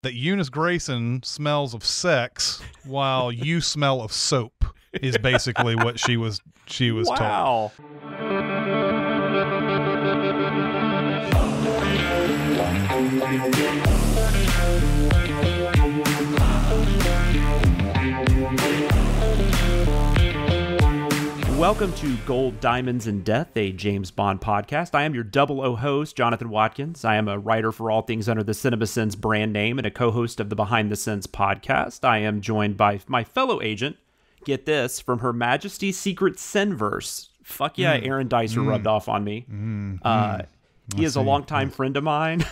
that Eunice Grayson smells of sex while you smell of soap is basically what she was told. Wow. Welcome to Gold, Diamonds, and Death, a James Bond podcast. I am your 00 host, Jonathan Watkins. I am a writer for all things under the Cinemasins brand name and a co-host of the Behind the Scenes podcast. I am joined by my fellow agent, get this, from Her Majesty's Secret Sinverse. Fuck yeah, Aaron Dicer rubbed off on me. He is a longtime friend of mine.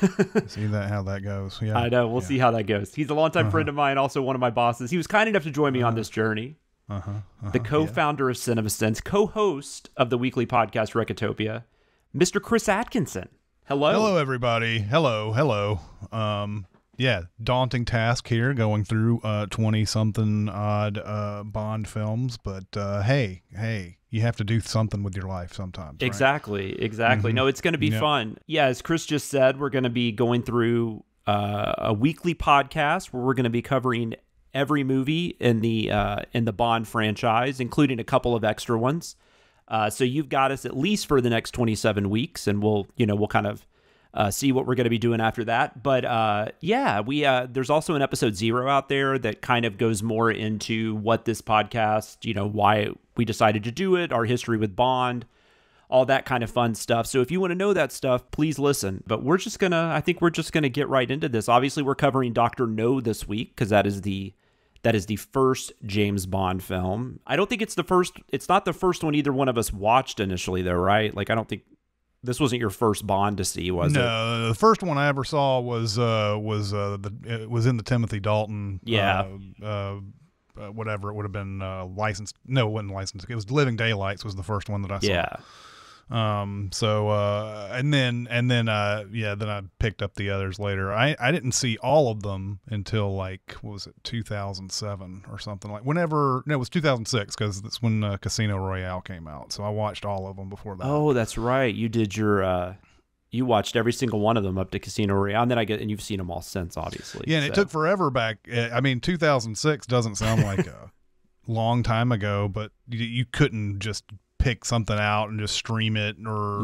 See how that goes. Yeah, I know. We'll see how that goes. He's a longtime friend of mine, also one of my bosses. He was kind enough to join me on this journey. The co-founder of Cinemasins, co-host of the weekly podcast Recotopia, Mr. Chris Atkinson. Hello. Hello, everybody. Hello. Yeah, daunting task here, going through 20-something odd Bond films, but hey, you have to do something with your life sometimes, right? Exactly. No, it's going to be fun. Yeah, as Chris just said, we're going to be going through a weekly podcast where we're going to be covering every movie in the Bond franchise, including a couple of extra ones. So you've got us at least for the next 27 weeks, and we'll kind of see what we're going to be doing after that. But there's also an episode 0 out there that kind of goes more into what this podcast, why we decided to do it, our history with Bond, all that kind of fun stuff. So if you want to know that stuff, please listen. But I think we're just gonna get right into this. Obviously, we're covering Dr. No this week because that is the first James Bond film. I don't think it's the first. It's not the first one either one of us watched initially, though, right? Like, I don't think this wasn't your first Bond to see, was it? No, the first one I ever saw was it was in the Timothy Dalton. Yeah. Whatever it would have been licensed. No, it wasn't licensed. It was Living Daylights was the first one that I saw. Yeah. Then I picked up the others later. I didn't see all of them until what was it, 2007 or something, it was 2006 because that's when Casino Royale came out. So I watched all of them before that. Oh, that's right. You did you watched every single one of them up to Casino Royale, and you've seen them all since, obviously. Yeah, and it took forever back. 2006 doesn't sound like a long time ago, but you couldn't just pick something out and just stream it, or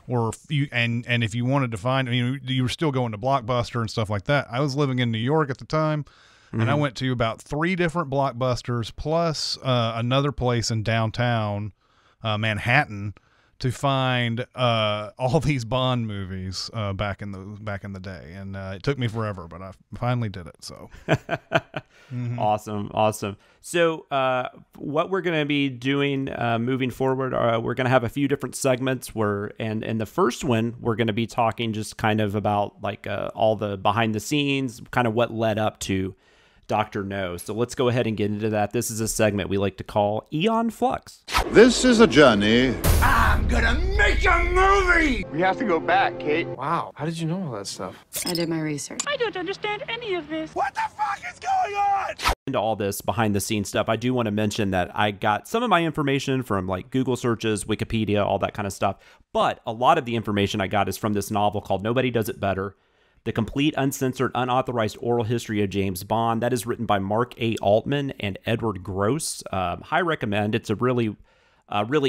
if you wanted to find, you were still going to Blockbuster and stuff like that. I was living in New York at the time, and I went to about 3 different Blockbusters plus another place in downtown Manhattan to find all these Bond movies back in the day, and it took me forever, but I finally did it. So awesome. So what we're going to be doing moving forward, we're going to have a few different segments and the first one we're going to be talking just kind of about all the behind the scenes, kind of what led up to Dr. No. So let's go ahead and get into that. This is a segment we like to call Eon Flux. This is a journey. I'm gonna make a movie! We have to go back, Kate. Wow, how did you know all that stuff? I did my research. I don't understand any of this. What the fuck is going on? Into all this behind the scenes stuff, I do want to mention that I got some of my information from Google searches, Wikipedia, all that kind of stuff. But a lot of the information I got is from this novel called Nobody Does It Better: The Complete, Uncensored, Unauthorized Oral History of James Bond. That is written by Mark A. Altman and Edward Gross. High recommend. It's a really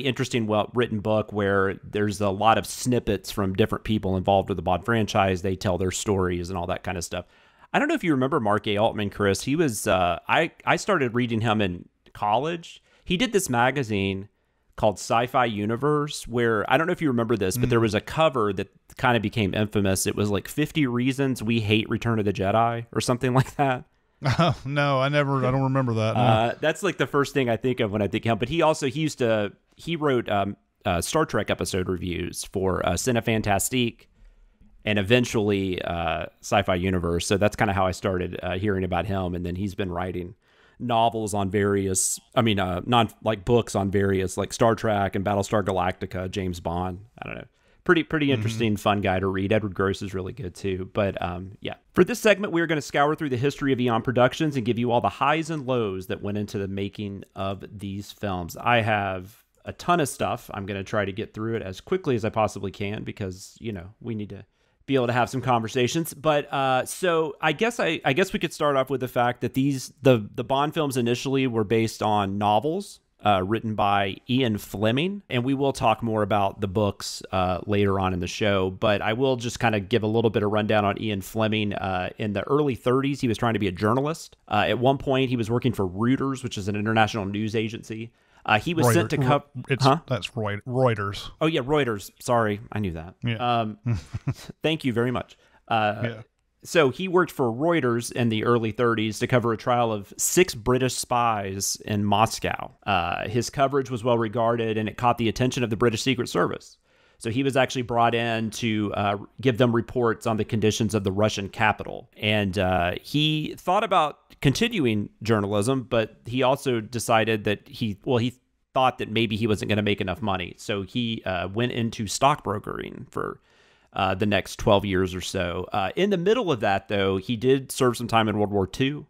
interesting, well-written book where there's a lot of snippets from different people involved with the Bond franchise. They tell their stories and all that kind of stuff. I don't know if you remember Mark A. Altman, Chris. He was, I started reading him in college. He did this magazine called Sci-Fi Universe, where, I don't know if you remember this, but there was a cover that kind of became infamous. It was 50 Reasons We Hate Return of the Jedi or something like that. Oh, no, I don't remember that. No. That's the first thing I think of when I think of him. But he wrote Star Trek episode reviews for Cinefantastique and eventually Sci-Fi Universe. So that's kind of how I started hearing about him. And then he's been writing novels on various, books on various Star Trek and Battlestar Galactica, James Bond. I don't know. Pretty interesting, fun guy to read. Edward Gross is really good too. But yeah, for this segment, we're going to scour through the history of Eon Productions and give you all the highs and lows that went into the making of these films. I have a ton of stuff. I'm going to try to get through it as quickly as I possibly can because, we need to be able to have some conversations. But so I guess we could start off with the fact that the Bond films initially were based on novels written by Ian Fleming, and we will talk more about the books later on in the show. But I will just kind of give a little bit of rundown on Ian Fleming. In the early 30s, he was trying to be a journalist. At one point, he was working for Reuters, which is an international news agency. He was sent to cover. That's Reuters. Oh yeah, Reuters. Sorry, I knew that. Yeah. Thank you very much. So he worked for Reuters in the early 30s to cover a trial of 6 British spies in Moscow. His coverage was well regarded, and it caught the attention of the British Secret Service. So he was actually brought in to give them reports on the conditions of the Russian capital. And he thought about continuing journalism, but he also decided that he thought that maybe he wasn't going to make enough money. So he went into stockbrokering for the next 12 years or so. In the middle of that, though, he did serve some time in World War II.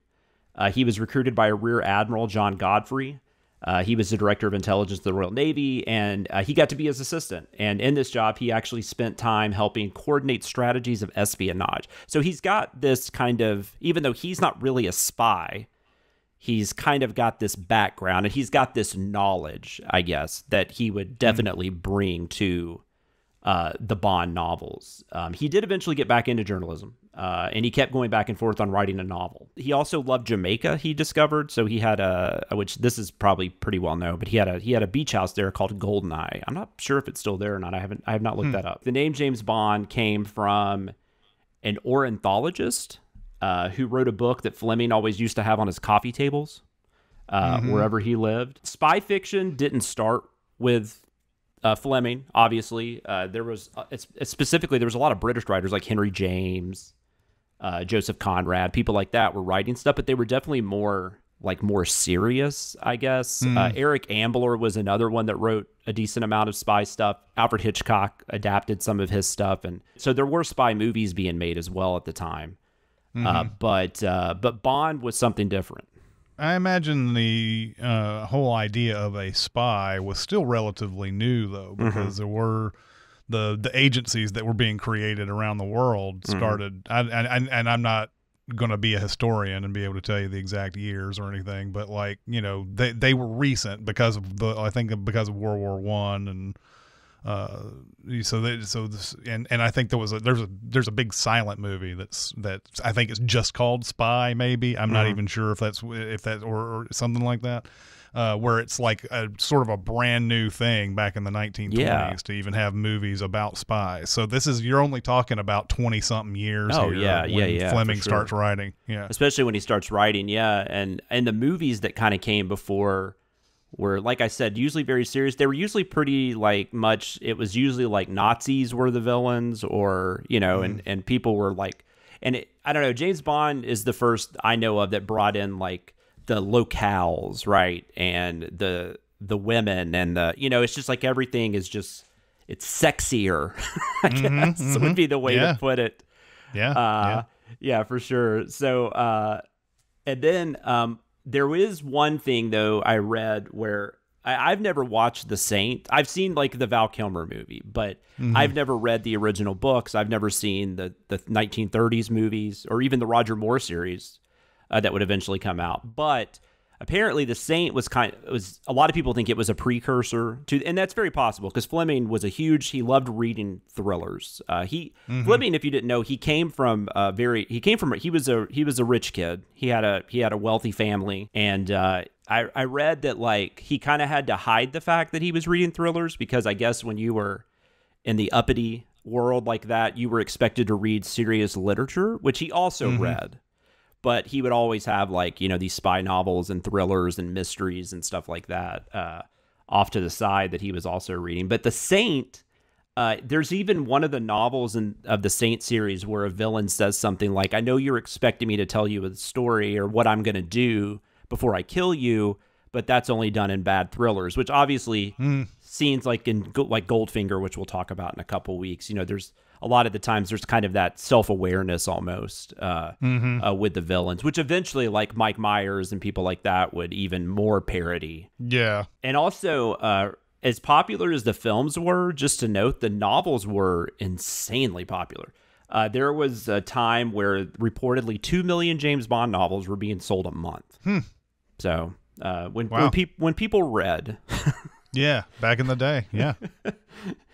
He was recruited by a Rear Admiral, John Godfrey. He was the director of intelligence of the Royal Navy, and he got to be his assistant. And in this job, he actually spent time helping coordinate strategies of espionage. So he's got this kind of, even though he's not really a spy, he's kind of got this background, and he's got this knowledge, I guess, that he would definitely bring to the Bond novels. He did eventually get back into journalism, and he kept going back and forth on writing a novel. He also loved Jamaica, he discovered. So he had which this is probably pretty well known, but he had a beach house there called Goldeneye. I'm not sure if it's still there or not. I have not looked that up. The name James Bond came from an ornithologist who wrote a book that Fleming always used to have on his coffee tables wherever he lived. Spy fiction didn't start with Fleming, obviously. There was specifically there was a lot of British writers like Henry James, Joseph Conrad, people like that were writing stuff, but they were definitely more serious, I guess. Eric Ambler was another one that wrote a decent amount of spy stuff. Alfred Hitchcock adapted some of his stuff, and so there were spy movies being made as well at the time. But Bond was something different. I imagine the whole idea of a spy was still relatively new, though, because there were the agencies that were being created around the world started. And I'm not going to be a historian and be able to tell you the exact years or anything, but they were recent because of because of World War One and. And I think there's a big silent movie that I think it's just called Spy. Maybe I'm not even sure if that's or something like that, where it's like a sort of a brand new thing back in the 1920s to even have movies about spies. So you're only talking about 20 something years. When Fleming starts writing, especially when he starts writing, and the movies that kind of came before. Were, like I said, usually very serious. They were usually pretty much. It was usually like Nazis were the villains, or and people were like, I don't know. James Bond is the first I know of that brought in like the locales, right, and the women, and it's just like everything is just it's sexier. I guess would be the way to put it. Yeah, for sure. So, and then. There is one thing, though, I read where I've never watched The Saint. I've seen, the Val Kilmer movie, but I've never read the original books. I've never seen the 1930s movies or even the Roger Moore series that would eventually come out. But apparently The Saint was a lot of people think it was a precursor to, and that's very possible because Fleming was he loved reading thrillers. Fleming, if you didn't know, he was a rich kid. He had a wealthy family, and I read that he kind of had to hide the fact that he was reading thrillers because I guess when you were in the uppity world like that, you were expected to read serious literature, which he also read. But he would always have these spy novels and thrillers and mysteries and stuff like that off to the side that he was also reading. But The Saint, there's even one of the novels of the Saint series where a villain says something like, I know you're expecting me to tell you a story or what I'm going to do before I kill you, but that's only done in bad thrillers, which obviously scenes like in Goldfinger, which we'll talk about in a couple weeks, there's a lot of the times there's kind of that self-awareness almost with the villains, which eventually like Mike Myers and people like that would even more parody. Yeah. And also, as popular as the films were, just to note, the novels were insanely popular. There was a time where reportedly 2 million James Bond novels were being sold a month. So when people read, yeah, back in the day, yeah.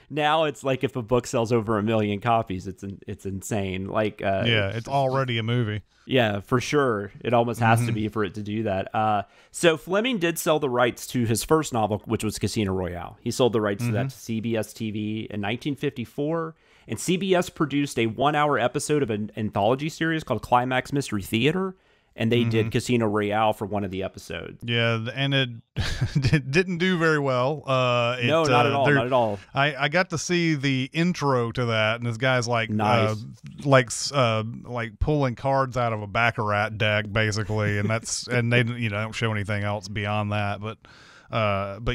Now it's like if a book sells over 1 million copies, it's insane. Like yeah, it's already a movie. Yeah, for sure. It almost has to be for it to do that. So Fleming did sell the rights to his first novel, which was Casino Royale. He sold the rights to that to CBS TV in 1954, and CBS produced a 1-hour episode of an anthology series called Climax Mystery Theater. And they did Casino Royale for one of the episodes. Yeah, and it didn't do very well. No, not at all. Not at all. I got to see the intro to that, and this guy's like, nice. Like pulling cards out of a Baccarat deck, basically, and that's and they don't show anything else beyond that, but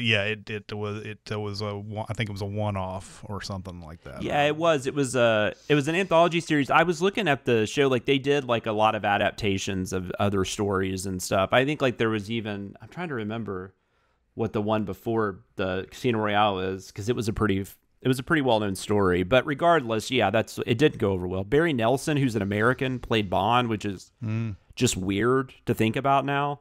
yeah, it was I think it was a one-off or something like that. Yeah, it was an anthology series. I was looking at the show, like they did like a lot of adaptations of other stories and stuff. I think like there was even, I'm trying to remember what the one before the Casino Royale is, because it was a pretty well-known story. But regardless, yeah, it didn't go over well. Barry Nelson, who's an American, played Bond, which is just weird to think about now.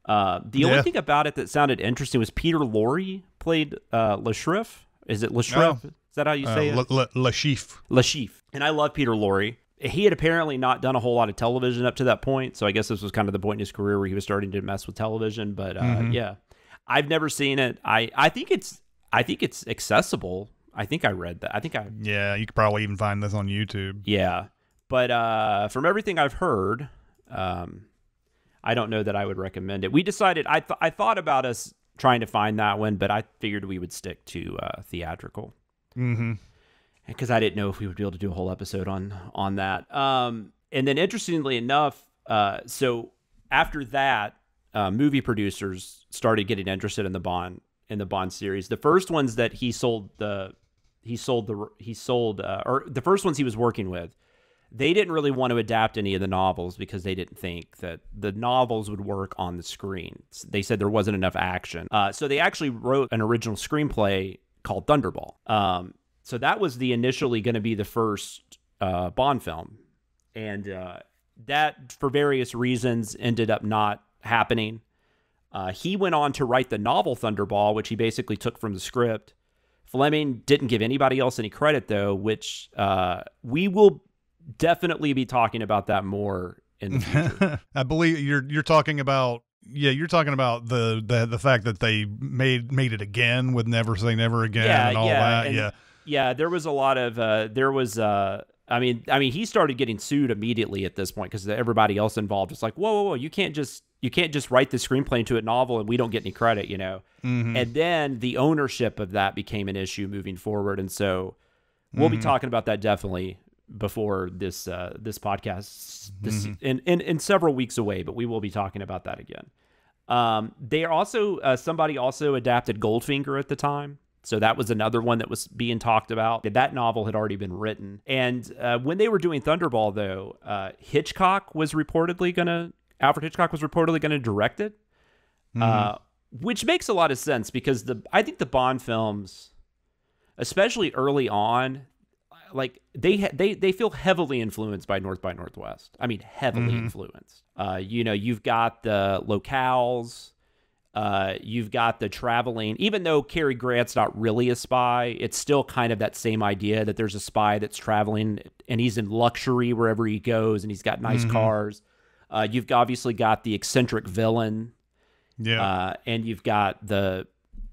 The only thing about it that sounded interesting was Peter Lorre played Le Chiffre. Is it Le Chiffre? Is that how you say it? Le Chiffre. Le Chiffre. And I love Peter Lorre. He had apparently not done a whole lot of television up to that point, so I guess this was kind of the point in his career where he was starting to mess with television. But yeah, I've never seen it. I think it's accessible. I think I read that. Yeah, you could probably even find this on YouTube. Yeah, but from everything I've heard, I don't know that I would recommend it. We decided, I thought about us trying to find that one, but I figured we would stick to theatrical. Because I didn't know if we would be able to do a whole episode on that. And then interestingly enough, so after that, movie producers started getting interested in the Bond series. The first ones that the first ones he was working with, they didn't really want to adapt any of the novels because they didn't think that the novels would work on the screen. They said there wasn't enough action. So they actually wrote an original screenplay called Thunderball. So that was initially going to be the first Bond film. And that, for various reasons, ended up not happening. He went on to write the novel Thunderball, which he basically took from the script. Fleming didn't give anybody else any credit, though, which we will definitely be talking about that more in the future. I believe you're talking about the fact that they made it again with Never Say Never Again and all that. Yeah, there was a lot of I mean he started getting sued immediately at this point because everybody else involved was like, whoa, you can't just write the screenplay into a novel and we don't get any credit, And then the ownership of that became an issue moving forward, and so we'll be talking about that definitely before this podcast in several weeks away, but we will be talking about that again. They are also somebody also adapted Goldfinger at the time, so that was another one that was being talked about. That novel had already been written, and when they were doing Thunderball, though, Alfred Hitchcock was reportedly going to direct it, which makes a lot of sense because I think the Bond films, especially early on, like they feel heavily influenced by North by Northwest. I mean, heavily influenced. You've got the locales, you've got the traveling. Even though Cary Grant's not really a spy, it's still kind of that same idea that there's a spy that's traveling and he's in luxury wherever he goes and he's got nice cars. You've obviously got the eccentric villain. Yeah. And you've got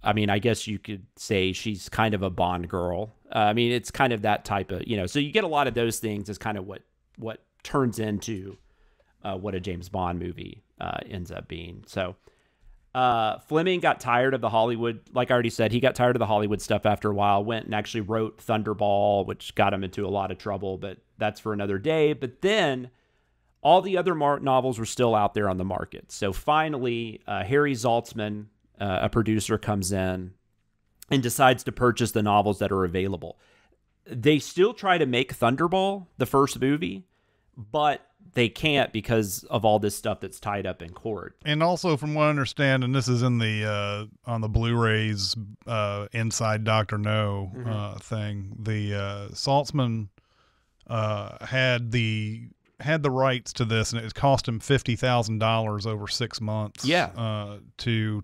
I guess you could say she's kind of a Bond girl. It's kind of that type of, so you get a lot of those things as kind of what turns into what a James Bond movie ends up being. So Fleming got tired of the Hollywood, like I already said, he got tired of the Hollywood stuff after a while, went and actually wrote Thunderball, which got him into a lot of trouble, but that's for another day. But then all the other novels were still out there on the market. So finally, Harry Saltzman, a producer, comes in and decides to purchase the novels that are available. They still try to make Thunderball, the first movie, but they can't because of all this stuff that's tied up in court. And also, from what I understand, and this is in the on the Blu-rays Inside Dr. No thing, the Saltzman had the rights to this, and it cost him $50,000 over 6 months. Yeah. To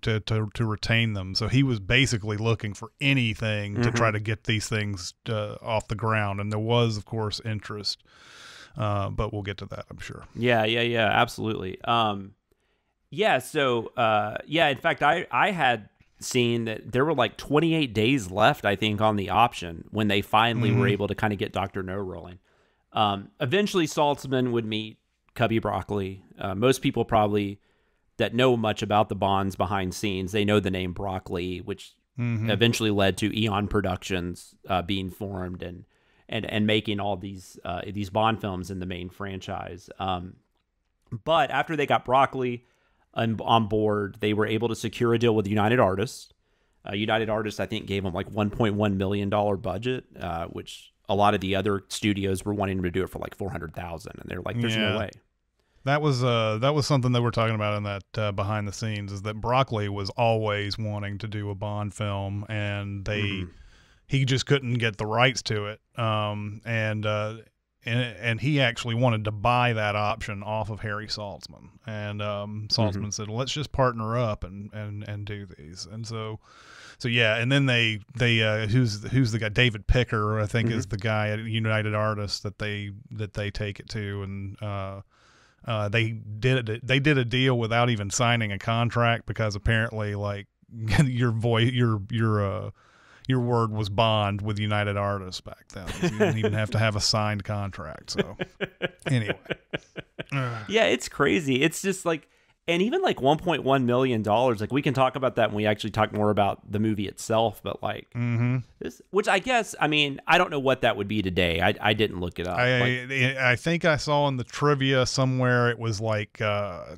retain them. So he was basically looking for anything to try to get these things off the ground, and there was, of course, interest. But we'll get to that, I'm sure. Yeah, absolutely. In fact, I had seen that there were like 28 days left, I think, on the option when they finally were able to kind of get Dr. No rolling. Eventually, Saltzman would meet Cubby Broccoli. Most people probably that know much about the Bonds behind scenes, they know the name Broccoli, which eventually led to Eon Productions being formed and making all these Bond films in the main franchise. But after they got Broccoli on board, they were able to secure a deal with United Artists. United Artists, I think, gave them like $1.1 million budget, which a lot of the other studios were wanting them to do it for like $400,000, and they're like, "There's no way." That was something that we're talking about in that behind the scenes, is that Broccoli was always wanting to do a Bond film, and he just couldn't get the rights to it. And he actually wanted to buy that option off of Harry Saltzman, and Saltzman said, "Let's just partner up and do these." And so yeah, and then they who's the guy, David Picker, I think, is the guy at United Artists that they take it to, and they did a deal without even signing a contract, because apparently, like, your word was bond with United Artists back then. You didn't even have to have a signed contract. So anyway. Yeah, it's crazy. It's just like, and even like $1.1 million, like, we can talk about that when we actually talk more about the movie itself, but like this, which I guess, I mean, I don't know what that would be today. I didn't look it up. I think I saw in the trivia somewhere it was like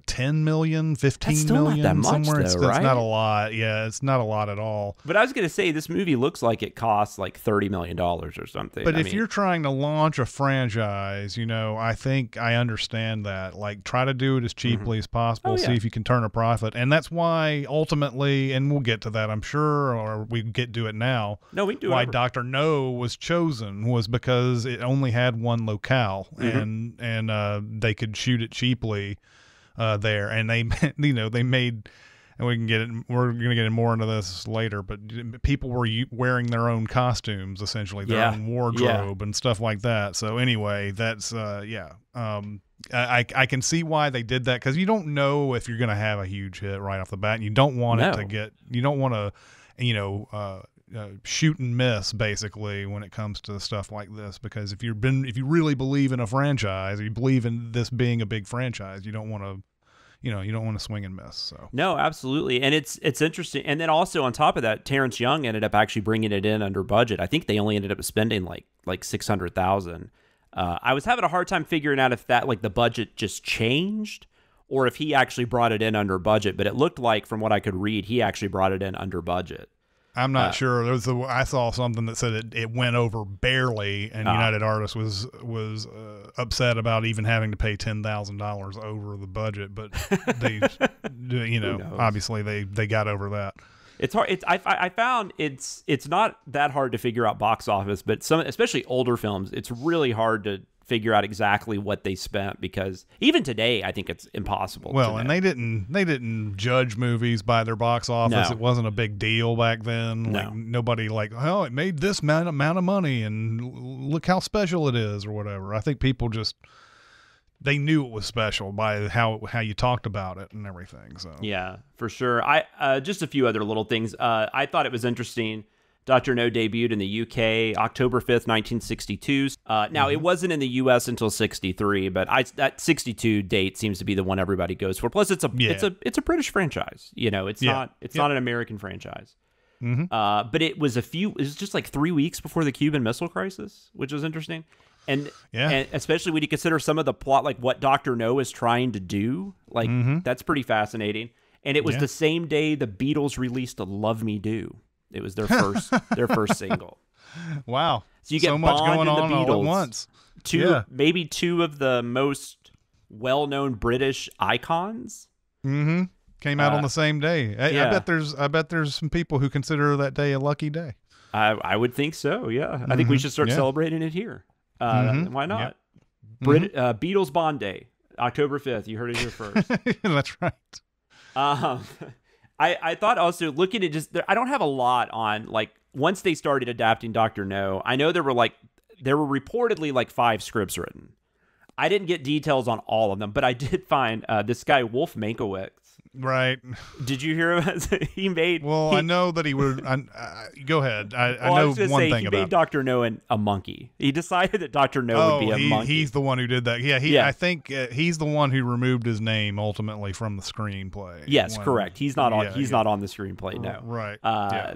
10 million, 15 million. Not that much, somewhere. Though, It's right? not a lot. Yeah, it's not a lot at all. But I was going to say, this movie looks like it costs like $30 million or something. But if you're trying to launch a franchise, I think I understand that. Like, try to do it as cheaply as possible. See if you can turn a profit. And that's why ultimately, and we'll get to that, I'm sure, or we get to it now. No, we can do it. Why Dr. No was chosen was because it only had one locale, and they could shoot it cheaply there. And they, they made, and we can get it, we're going to get more into this later, but people were wearing their own costumes, essentially, their own wardrobe and stuff like that. So anyway, that's, I can see why they did that, because you don't know if you're going to have a huge hit right off the bat, and you don't want it to get, you don't want to, shoot and miss, basically, when it comes to stuff like this, because if you really believe in a franchise, or you believe in this being a big franchise, you don't want to, you don't want to swing and miss. So no, absolutely. And it's interesting. And then also on top of that, Terrence Young ended up actually bringing it in under budget. I think they only ended up spending like 600,000. I was having a hard time figuring out if that, like, the budget just changed or if he actually brought it in under budget, but it looked like, from what I could read, he actually brought it in under budget. I'm not sure. I saw something that said it went over barely, and United Artists was upset about even having to pay $10,000 over the budget, but they, obviously they got over that. It's hard. I found it's not that hard to figure out box office, but especially older films, it's really hard to figure out exactly what they spent, because even today I think it's impossible. Well, and they didn't judge movies by their box office. No. It wasn't a big deal back then. No. Like, nobody it made this amount of money and look how special it is or whatever. I think people just, they knew it was special by how you talked about it and everything. So yeah, for sure. I just a few other little things. I thought it was interesting. Dr. No debuted in the UK October 5th, 1962. Now, it wasn't in the US until 63, but that 62 date seems to be the one everybody goes for. Plus, it's a British franchise. It's not an American franchise. But it was just like 3 weeks before the Cuban Missile Crisis, which was interesting. And especially when you consider some of the plot, like what Dr. No is trying to do, like that's pretty fascinating. And it was the same day the Beatles released "Love Me Do." It was their first single. Wow! So you get so much Bond going and on the Beatles, all at once. Maybe two of the most well-known British icons. Came out on the same day. I bet there's some people who consider that day a lucky day. I would think so. Yeah, I think we should start celebrating it here. Why not? Yep. Beatles Bond Day, October 5th. You heard it here first. That's right. I thought also looking at I don't have a lot on, like, once they started adapting Dr. No, I know there were reportedly like 5 scripts written. I didn't get details on all of them, but I did find this guy Wolf Mankiewicz. Right. Did you hear him? He made. Well, I know that he would. Go ahead. I know one thing about. He made Dr. No a monkey. He decided that Dr. No would be a monkey. He's the one who did that. Yeah. I think he's the one who removed his name ultimately from the screenplay. Yes, correct. He's not on. He's not on the screenplay. No. Right.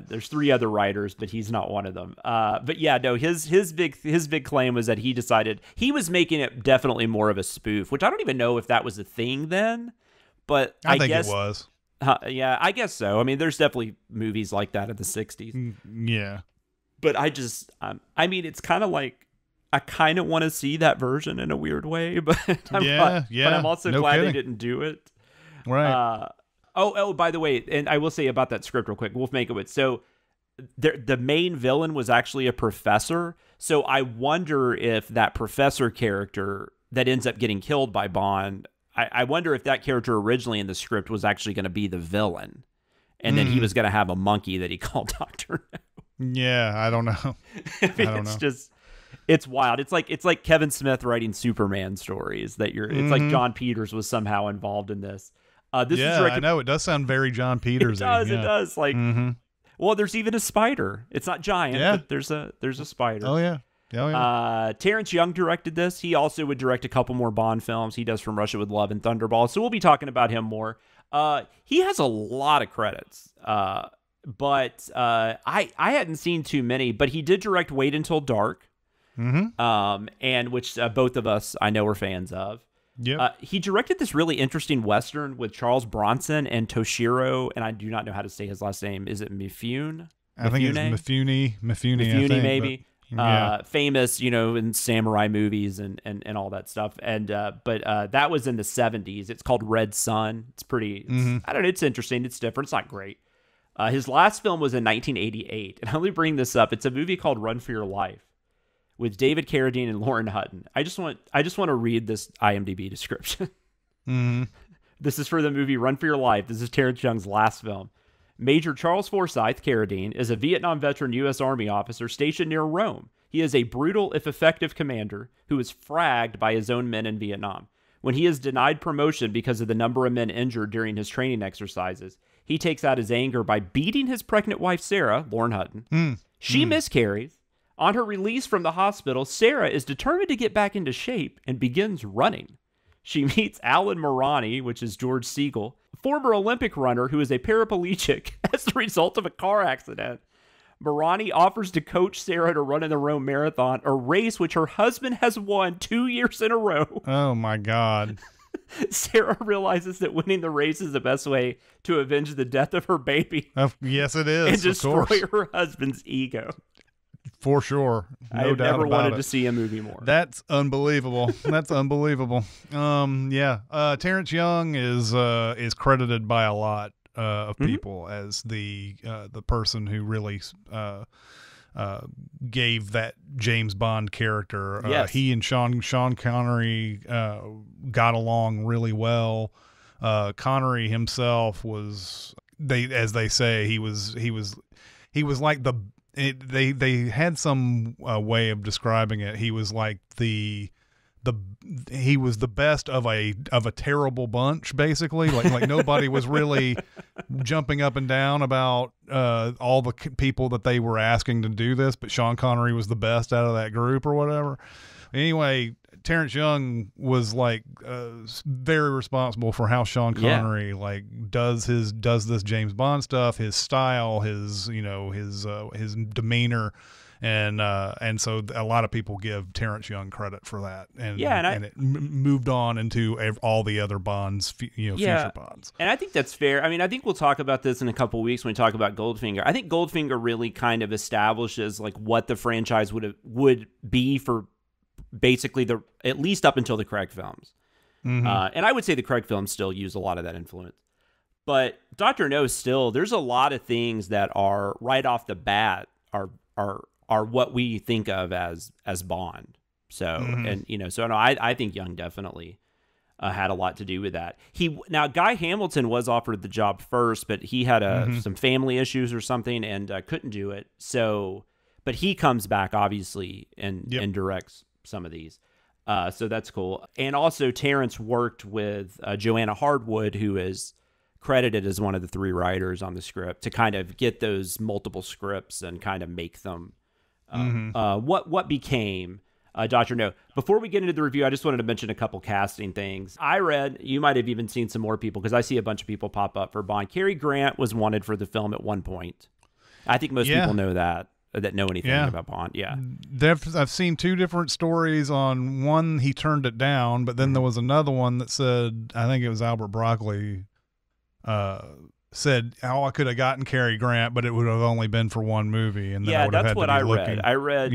There's 3 other writers, but he's not one of them. But yeah, no. His big claim was that he decided he was making it definitely more of a spoof, which I don't even know if that was a thing then. But I think guess it was. Yeah, I guess so. I mean, there's definitely movies like that in the 60s. Yeah. But I just, I mean, it's kind of like, I kind of want to see that version in a weird way, but But I'm also glad they didn't do it. Right. By the way, and I will say about that script real quick, Wolf Mankiewicz. So the main villain was actually a professor. So I wonder if that professor character that ends up getting killed by Bond, I wonder if that character originally in the script was actually going to be the villain, and then he was going to have a monkey that he called Dr. No. Yeah, I don't know. It's wild. It's like Kevin Smith writing Superman stories it's like John Peters was somehow involved in this. This is directed, I know it does sound very John Peters. It does. Like, well, there's even a spider. It's not giant, but there's a spider. Oh yeah. Terrence Young directed this. He also would direct a couple more Bond films. He does From Russia with Love and Thunderball. So we'll be talking about him more. He has a lot of credits, but I hadn't seen too many. But he did direct Wait Until Dark, and which both of us I know are fans of. Yeah. He directed this really interesting Western with Charles Bronson and Toshiro, and I do not know how to say his last name. Is it Mifune? I think it's Mifune, maybe. Famous, in samurai movies and all that stuff. And but that was in the 70s. It's called Red Sun. It's pretty. I don't know. It's interesting. It's different. It's not great. His last film was in 1988, and I only bring this up. It's a movie called Run for Your Life with David Carradine and Lauren Hutton. I just want to read this IMDb description. This is for the movie Run for Your Life. This is Terrence Young's last film. Major Charles Forsyth Carradine is a Vietnam veteran U.S. Army officer stationed near Rome. He is a brutal, if effective, commander who is fragged by his own men in Vietnam. When he is denied promotion because of the number of men injured during his training exercises, he takes out his anger by beating his pregnant wife, Sarah, Lauren Hutton. She miscarries. On her release from the hospital, Sarah is determined to get back into shape and begins running. She meets Alan Morani, which is George Siegel, a former Olympic runner who is a paraplegic as the result of a car accident. Morani offers to coach Sarah to run in the Rome Marathon, a race which her husband has won 2 years in a row. Oh, my God. Sarah realizes that winning the race is the best way to avenge the death of her baby. Yes, it is. And destroy her husband's ego. For sure. I've never wanted to see a movie more. That's unbelievable. That's unbelievable. Terrence Young is credited by a lot of people as the person who really gave that James Bond character. Yes. He and Sean Connery got along really well. Connery himself was, as they say, he was like they had some way of describing it. He was like he was the best of a terrible bunch, basically. Like nobody was really jumping up and down about all the people that they were asking to do this, but Sean Connery was the best out of that group or whatever. Anyway, Terrence Young was like very responsible for how Sean Connery does this James Bond stuff, his style, his demeanor, and so a lot of people give Terrence Young credit for that, and it moved on into all the other Bonds, future Bonds. And I think that's fair. I mean, I think we'll talk about this in a couple of weeks when we talk about Goldfinger. I think Goldfinger really kind of establishes like what the franchise would be for basically at least up until the Craig films. And I would say the Craig films still use a lot of that influence. But Dr. No still, there's a lot of things that are right off the bat are what we think of as Bond. So, and so no, I think Young definitely had a lot to do with that. Now Guy Hamilton was offered the job first, but he had some family issues or something and couldn't do it. So, but he comes back obviously and directs some of these. So that's cool. And also Terrence worked with Joanna Hardwood, who is credited as one of the 3 writers on the script, to kind of get those multiple scripts and kind of make them what became Dr. No. Before we get into the review, I just wanted to mention a couple casting things. I read, you might have even seen some more people, because I see a bunch of people pop up for Bond. Cary Grant was wanted for the film at one point. I think most people know that know anything about Bond. Yeah. I've seen 2 different stories. On one, he turned it down, but then there was another one that said, I think it was Albert Broccoli, said, I could have gotten Cary Grant, but it would have only been for one movie. And then I would have had to be looking. Read. I read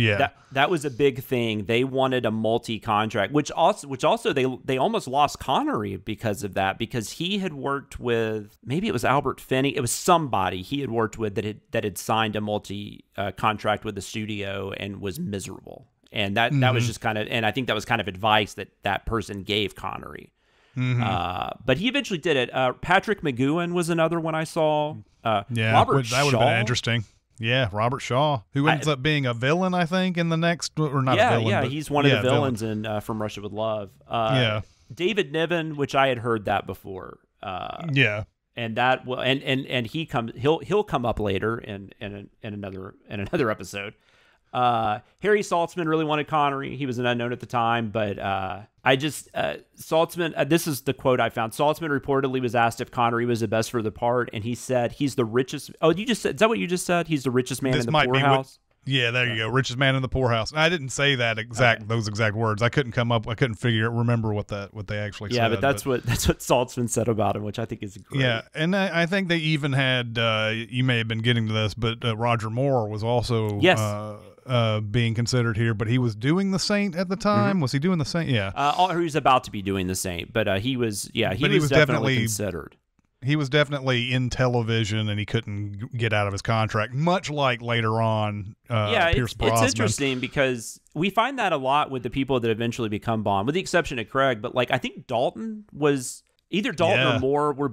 that was a big thing. They wanted a multi-contract, which also they almost lost Connery because of that, because he had worked with, maybe it was Albert Finney, it was somebody he had worked with that had signed a multi-contract with the studio and was miserable. And that was just kind of, and I think that was kind of advice that person gave Connery. But he eventually did it. Patrick McGowan was another one I saw. Robert Shaw. That would have been interesting. Yeah, Robert Shaw, who ends up being a villain, I think, in the next, or not a villain. Yeah, he's one of the villains in From Russia with Love. David Niven, which I had heard that before. And that will, and he'll come up later in another episode. Harry Saltzman really wanted Connery. He was an unknown at the time, but Saltzman, this is the quote I found. Saltzman reportedly was asked if Connery was the best for the part, and he said he's the richest. Oh, you just said, is that what you just said? He's the richest man in the poorhouse? Yeah, there you go. Richest man in the poorhouse. I didn't say that those exact words. I couldn't remember what they actually said. Yeah, but that's what Saltzman said about him, which I think is great. Yeah, and I think they even had, you may have been getting to this, but Roger Moore was also being considered here, but he was doing The Saint at the time. Was he doing The Saint? Yeah. He was about to be doing The Saint, but he was definitely considered. He was definitely in television, and he couldn't get out of his contract, much like later on Pierce Brosnan. It's interesting because we find that a lot with the people that eventually become Bond, with the exception of Craig. But I think Dalton was either or Moore were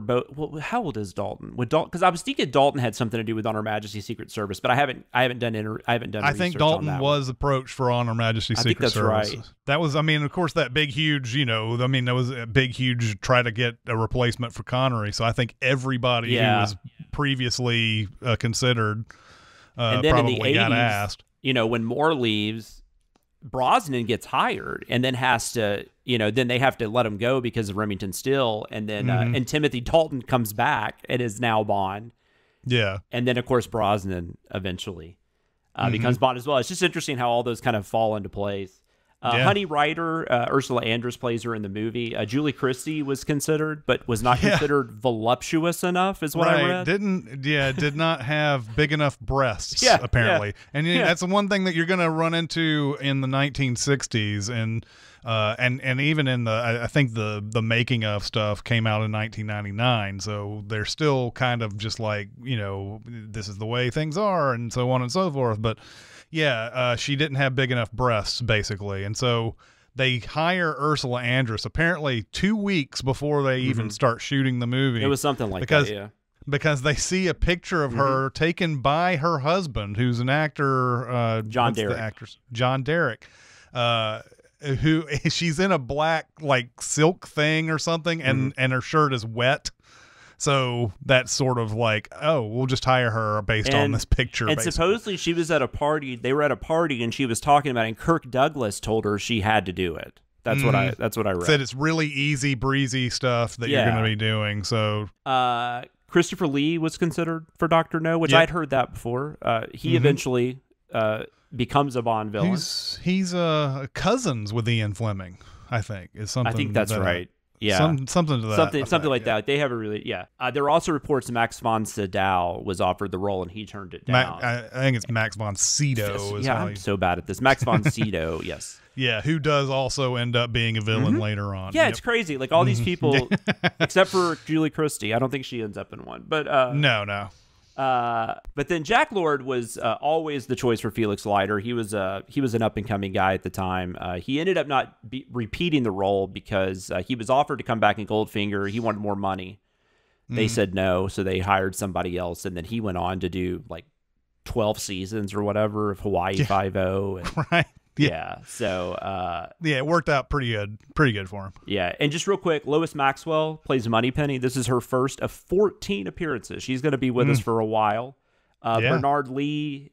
both. Well, how old is Dalton? Because I was thinking Dalton had something to do with On Her Majesty's Secret Service, but I haven't done. I think Dalton was approached for On Her Majesty's Secret Service. Right. That was, of course, that big, huge, that was a big, huge try to get a replacement for Connery. So I think everybody who was previously considered and then probably in the 80s, got asked. When Moore leaves, Brosnan gets hired and then has to, then they have to let him go because of Remington Steele. And then, and Timothy Dalton comes back and is now Bond. Yeah. And then, of course, Brosnan eventually becomes Bond as well. It's just interesting how all those kind of fall into place. Honey Ryder, Ursula Andress plays her in the movie. Julie Christie was considered, but was not considered voluptuous enough, is what I read. Did not have big enough breasts, apparently. And that's the one thing that you're going to run into in the 1960s, and even in I think the making of stuff came out in 1999, so they're still kind of just like, this is the way things are, and so on and so forth, but she didn't have big enough breasts, basically. And so they hire Ursula Andress apparently 2 weeks before they even start shooting the movie. It was something like that, yeah. Because they see a picture of her taken by her husband, who's an actor, John Derek. John Derek, who she's in a black silk thing or something, and her shirt is wet. So that's sort of like, we'll just hire her based on this picture. And supposedly she was at a party. They were at a party, and she was talking about it, and Kirk Douglas told her she had to do it. That's what I read. Said it's really easy breezy stuff that you're going to be doing. So Christopher Lee was considered for Dr. No, which I'd heard that before. He eventually becomes a Bond villain. He's cousins with Ian Fleming, I think. I think that's right. Yeah, something to that. Something like that. They have a really There are also reports Max von Sydow was offered the role and he turned it down. I think it's Max von Sydow. I'm so bad at this. Max von Sydow, yes. Yeah, who does also end up being a villain later on. Yeah, it's crazy. All these people, except for Julie Christie. I don't think she ends up in one. But no. But then Jack Lord was always the choice for Felix Leiter. He was an up and coming guy at the time. He ended up not repeating the role because he was offered to come back in Goldfinger. He wanted more money. They said no, so they hired somebody else, and then he went on to do like 12 seasons or whatever of Hawaii Five-0. Right. Yeah. So it worked out pretty good for him. Yeah. And just real quick, Lois Maxwell plays Moneypenny. This is her first of 14 appearances. She's going to be with us for a while. Bernard Lee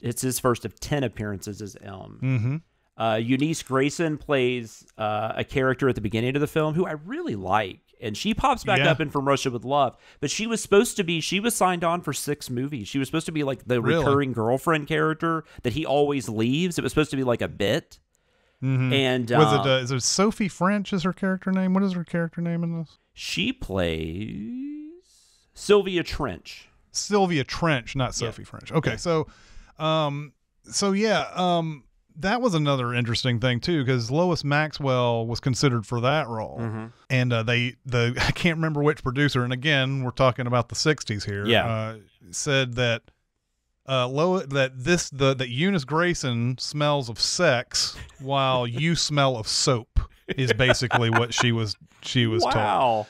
it's his first of 10 appearances as M. Eunice Grayson plays a character at the beginning of the film who I really like. And she pops back up in From Russia with Love. But she was signed on for 6 movies. She was supposed to be like the recurring girlfriend character that he always leaves. It was supposed to be like a bit. And is it Sophie French is her character name? What is her character name in this? She plays Sylvia Trench. Sylvia Trench, not Sophie French. Okay, so that was another interesting thing too, because Lois Maxwell was considered for that role, and I can't remember which producer, and again we're talking about the '60s here. Said that that Eunice Grayson smells of sex while you smell of soap is basically what she was told.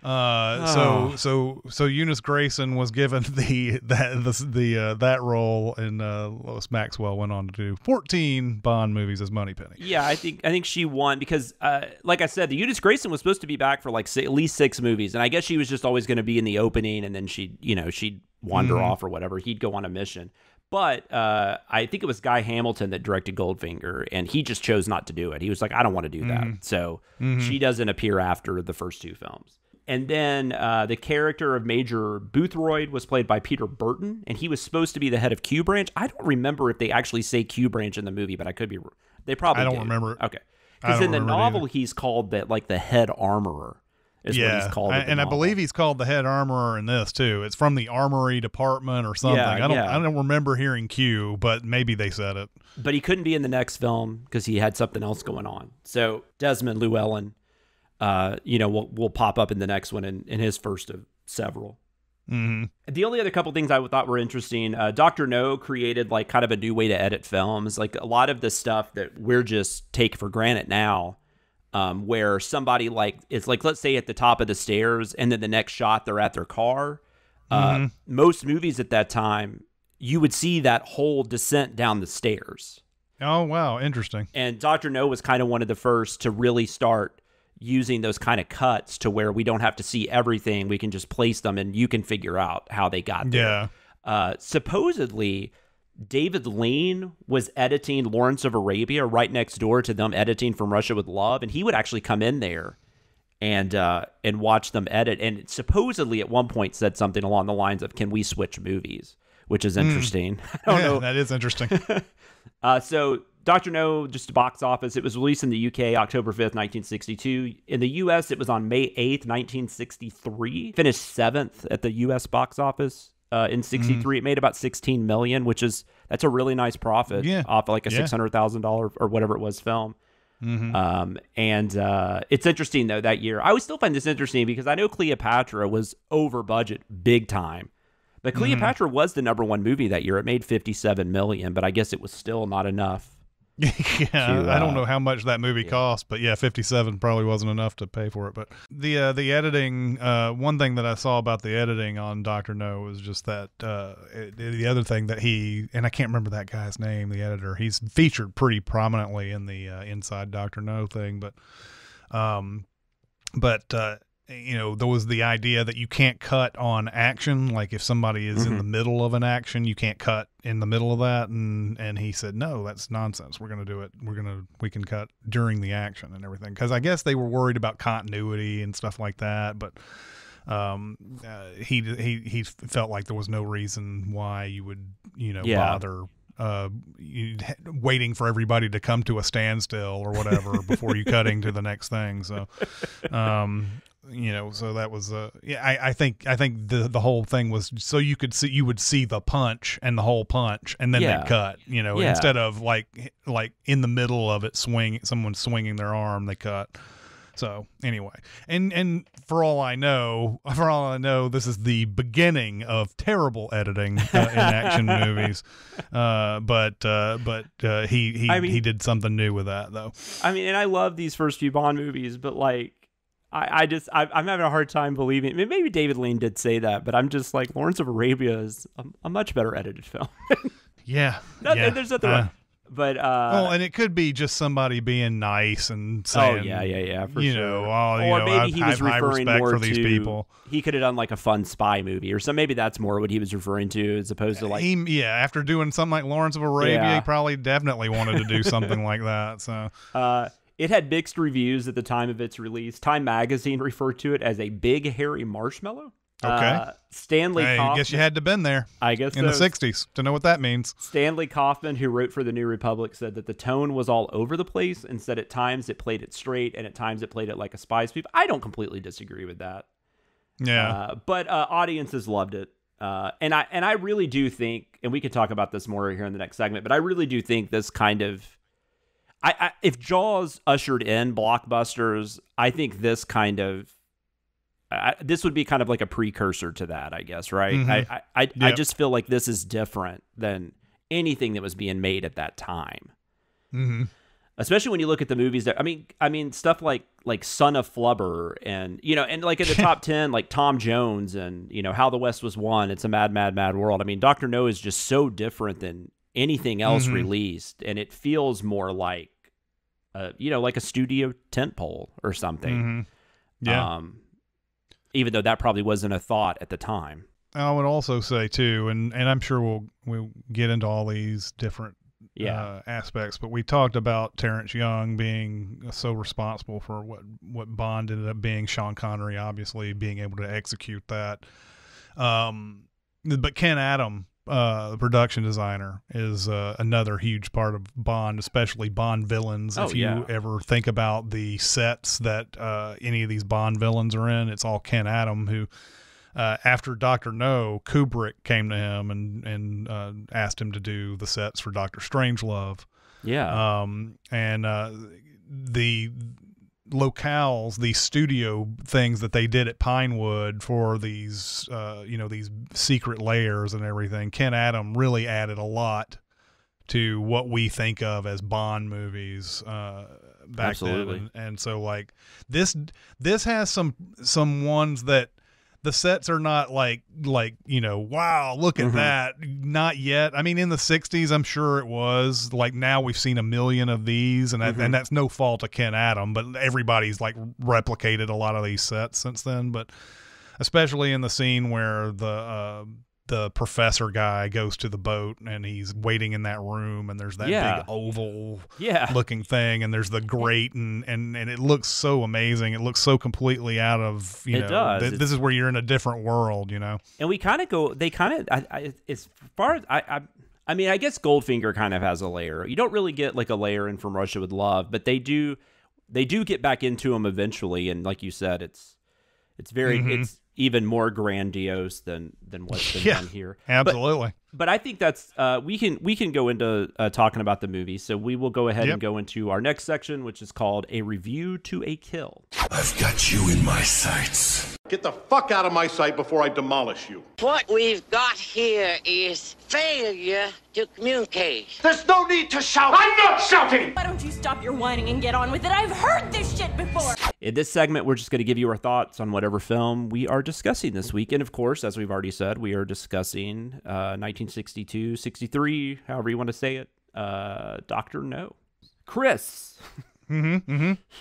So Eunice Grayson was given that role, and Lois Maxwell went on to do 14 Bond movies as Moneypenny. Yeah, I think she won because, like I said, the Eunice Grayson was supposed to be back for like at least 6 movies, and I guess she was just always going to be in the opening, and then she'd wander off or whatever. He'd go on a mission. But I think it was Guy Hamilton that directed Goldfinger, and he just chose not to do it. He was like, I don't want to do that. So she doesn't appear after the first 2 films. And then the character of Major Boothroyd was played by Peter Burton, and he was supposed to be the head of Q Branch. I don't remember if they actually say Q Branch in the movie, but I could be. They probably. I don't remember. Okay, because in the novel he's called the head armorer. Is what he's called. And I believe he's called the head armorer in this too. It's from the armory department or something. I don't remember hearing Q, but maybe they said it. But he couldn't be in the next film because he had something else going on. So Desmond Llewellyn. Will pop up in the next one in his first of several. The only other couple things I thought were interesting, Dr. No created like kind of a new way to edit films. Like a lot of the stuff that we're just take for granted now, where somebody it's like, let's say at the top of the stairs and then the next shot they're at their car. Most movies at that time, you would see that whole descent down the stairs. Oh, wow. Interesting. And Dr. No was kind of one of the first to really start using those kind of cuts to where we don't have to see everything. We can just place them and you can figure out how they got there. Supposedly, David Lean was editing Lawrence of Arabia right next door to them editing From Russia with Love, and he would actually come in there and watch them edit. And supposedly at one point said something along the lines of, "Can we switch movies?" Which is interesting. I don't know. That is interesting. So Dr. No, just box office, it was released in the UK October 5th, 1962. In the US, it was on May 8th, 1963. Finished 7th at the US box office in 63. It made about $16 million, that's a really nice profit off like a $600,000 or whatever it was film. It's interesting though that year. I always still find this interesting because I know Cleopatra was over budget big time. But Cleopatra was the #1 movie that year. It made $57 million, but I guess it was still not enough. I don't know how much that movie cost, but 57 probably wasn't enough to pay for it. But the editing, one thing that I saw about the editing on Dr. No was just that the other thing that and I can't remember that guy's name, the editor, he's featured pretty prominently in the Inside Dr. No thing, but there was the idea that you can't cut on action. Like if somebody is in the middle of an action, you can't cut in the middle of that. And he said, no, that's nonsense. We're going to do it. We can cut during the action and everything. Cause I guess they were worried about continuity and stuff like that. But, he felt like there was no reason why you would, bother, waiting for everybody to come to a standstill or whatever before you cutting to the next thing. So, so that was I think the whole thing was so you would see the punch and the whole punch and then they cut, instead of like in the middle of it someone swinging their arm, they cut. So anyway, and for all I know, this is the beginning of terrible editing in action movies. But he did something new with that, though. I mean, and I love these first few Bond movies, but like, I'm having a hard time believing. Maybe David Lean did say that, but I'm just like, Lawrence of Arabia is a much better edited film. Yeah. There's nothing wrong. But and it could be just somebody being nice and saying, for sure. Or maybe he was referring more for these people. He could have done like a fun spy movie or something. Maybe that's more what he was referring to, as opposed to like after doing something like Lawrence of Arabia, he probably definitely wanted to do something like that. So it had mixed reviews at the time of its release. Time magazine referred to it as a big hairy marshmallow. Okay. Stanley Kaufman. I guess you had to been there. I guess in the 60s to know what that means. Stanley Kaufman, who wrote for The New Republic, said that the tone was all over the place and said at times it played it straight and at times it played it like a spy spook. I don't completely disagree with that. Yeah. But audiences loved it. And I really do think, and we can talk about this more here in the next segment, but I really do think this kind of, if Jaws ushered in blockbusters, I think this kind of, this would be kind of like a precursor to that, I guess, right? Mm-hmm. I just feel like this is different than anything that was being made at that time. Mm-hmm. Especially when you look at the movies that, I mean, stuff like Son of Flubber and, and like in the top 10, like Tom Jones and, How the West Was Won. It's a Mad, Mad, Mad World. I mean, Dr. No is just so different than anything else released. And it feels more like, like a studio tentpole or something. Mm-hmm. Yeah. Even though that probably wasn't a thought at the time. I would also say too, and I'm sure we'll get into all these different aspects, but we talked about Terrence Young being so responsible for what Bond ended up being. Sean Connery obviously being able to execute that. But Ken Adam, the production designer, is another huge part of Bond, especially Bond villains. If you ever think about the sets that any of these Bond villains are in, it's all Ken Adam, who after Dr. No, Kubrick came to him and asked him to do the sets for Dr. Strangelove. Yeah. And the locales, the studio things that they did at Pinewood for these, these secret layers and everything, Ken Adam really added a lot to what we think of as Bond movies back then. And so like this has some ones that the sets are not like wow, look at that. Not yet. I mean, in the 60s, I'm sure it was. Like now we've seen a million of these, and and that's no fault of Ken Adam, but everybody's like replicated a lot of these sets since then. But especially in the scene where the professor guy goes to the boat and he's waiting in that room and there's that big oval looking thing and there's the grate and it looks so amazing. It looks so completely out of, this is where you're in a different world, And we kind of go, as far as I mean, I guess Goldfinger kind of has a layer. You don't really get like a layer in From Russia with Love, but they do get back into them eventually. And like you said, it's very, it's even more grandiose than what's been done here. Absolutely. But I think that's we can go into talking about the movie. So we will go ahead and go into our next section, which is called A Review to a Kill. I've got you in my sights. Get the fuck out of my sight before I demolish you. What we've got here is failure to communicate. There's no need to shout. I'm not shouting. Why don't you stop your whining and get on with it? I've heard this shit before. In this segment, we're just going to give you our thoughts on whatever film we are discussing this week. And of course, as we've already said, we are discussing 1962, 63, however you want to say it, Dr. No. Chris.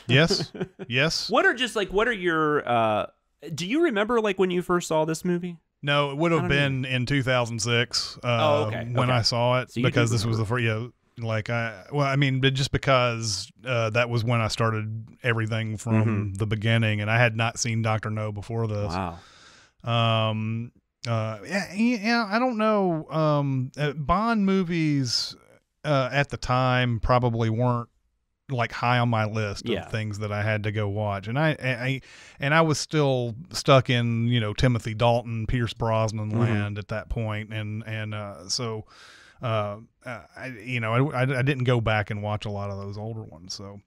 Yes. Yes. What are your, do you remember like when you first saw this movie? No, it would have been in 2006 when I saw it, so because this was the first, just because that was when I started everything from the beginning, and I had not seen Dr. No before this. Wow. I don't know. Bond movies at the time probably weren't like high on my list of things that I had to go watch, and I was still stuck in Timothy Dalton, Pierce Brosnan land at that point, so I didn't go back and watch a lot of those older ones. So,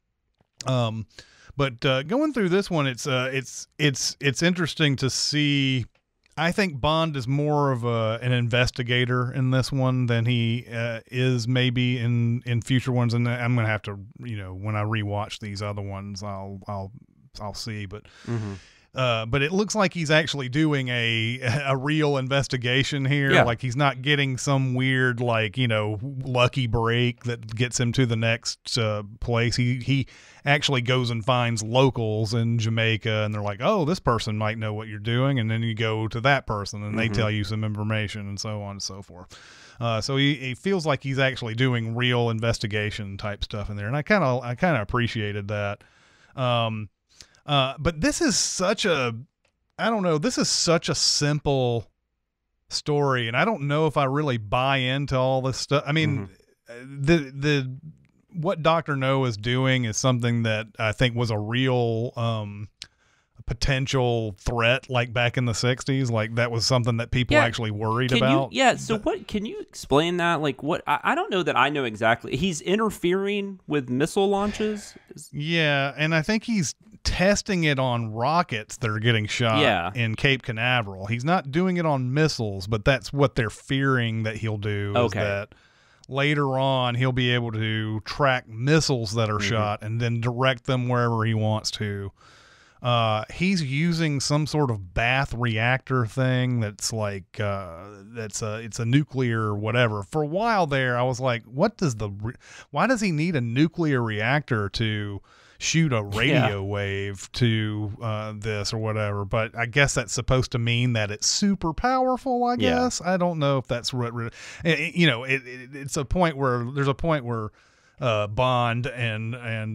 But going through this one, it's interesting to see. I think Bond is more of an investigator in this one than he is maybe in future ones. And I'm gonna have to, when I rewatch these other ones, I'll see. But but it looks like he's actually doing a real investigation here. Yeah. Like he's not getting some weird lucky break that gets him to the next place. He actually goes and finds locals in Jamaica, and they're like, oh, this person might know what you're doing, and then you go to that person and they tell you some information, and so on and so forth. So he feels like he's actually doing real investigation type stuff in there, and I kind of appreciated that. But this is such a simple story, and I don't know if I really buy into all this stuff. I mean, what Dr. No is doing is something that I think was a real potential threat, like back in the 60s. Like that was something that people actually worried about. So what can you explain that? Like what I don't know that I know exactly. He's interfering with missile launches. Yeah, and I think he's testing it on rockets that are getting shot in Cape Canaveral. He's not doing it on missiles, but that's what they're fearing that he'll do. Is that later on he'll be able to track missiles that are shot and then direct them wherever he wants to. He's using some sort of bath reactor thing that's like it's a nuclear whatever. For a while there I was like, why does he need a nuclear reactor to shoot a radio wave to this or whatever? But I guess that's supposed to mean that it's super powerful, I guess. I don't know if that's what it's a point where Bond and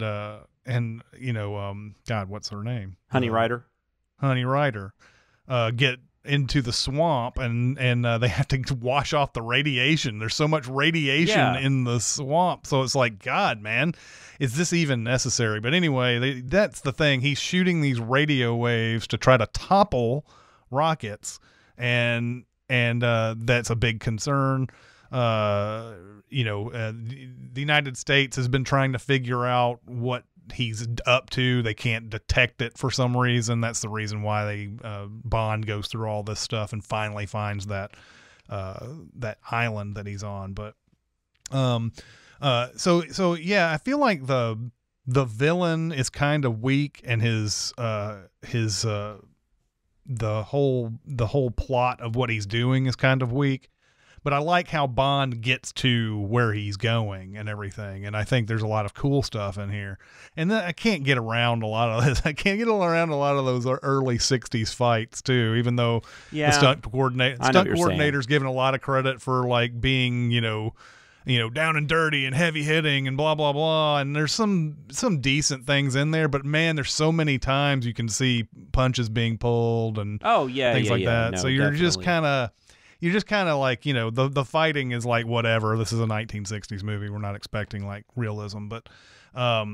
God, what's her name? Honey Ryder get into the swamp and they have to wash off the radiation. There's so much radiation in the swamp. So it's like, God, man, is this even necessary? But anyway, that's the thing. He's shooting these radio waves to try to topple rockets. And that's a big concern. The United States has been trying to figure out what he's up to. They can't detect it for some reason. That's the reason why Bond goes through all this stuff and finally finds that island that he's on. But so yeah, I feel like the villain is kind of weak, and the whole plot of what he's doing is kind of weak. But I like how Bond gets to where he's going and everything. And I think there's a lot of cool stuff in here. And then I can't get around a lot of this. I can't get around a lot of those early 60s fights too, even though the stunt coordinator's given a lot of credit for like being, down and dirty and heavy hitting and blah, blah, blah. And there's some decent things in there, but man, there's so many times you can see punches being pulled and things like that. No, so you're just kind of like, the fighting is like, whatever, this is a 1960s movie. We're not expecting like realism, but all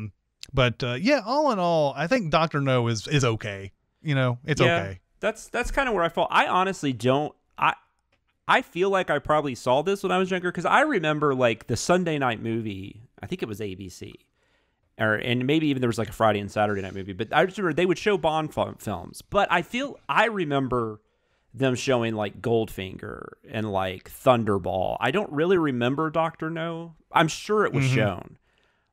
in all, I think Dr. No is okay. It's okay. That's kind of where I fall. I honestly don't, I feel like I probably saw this when I was younger, because I remember like the Sunday night movie, I think it was ABC, and maybe even there was like a Friday and Saturday night movie, but I just remember they would show Bond films. But I remember them showing like Goldfinger and like Thunderball. I don't really remember Dr. No. I'm sure it was shown,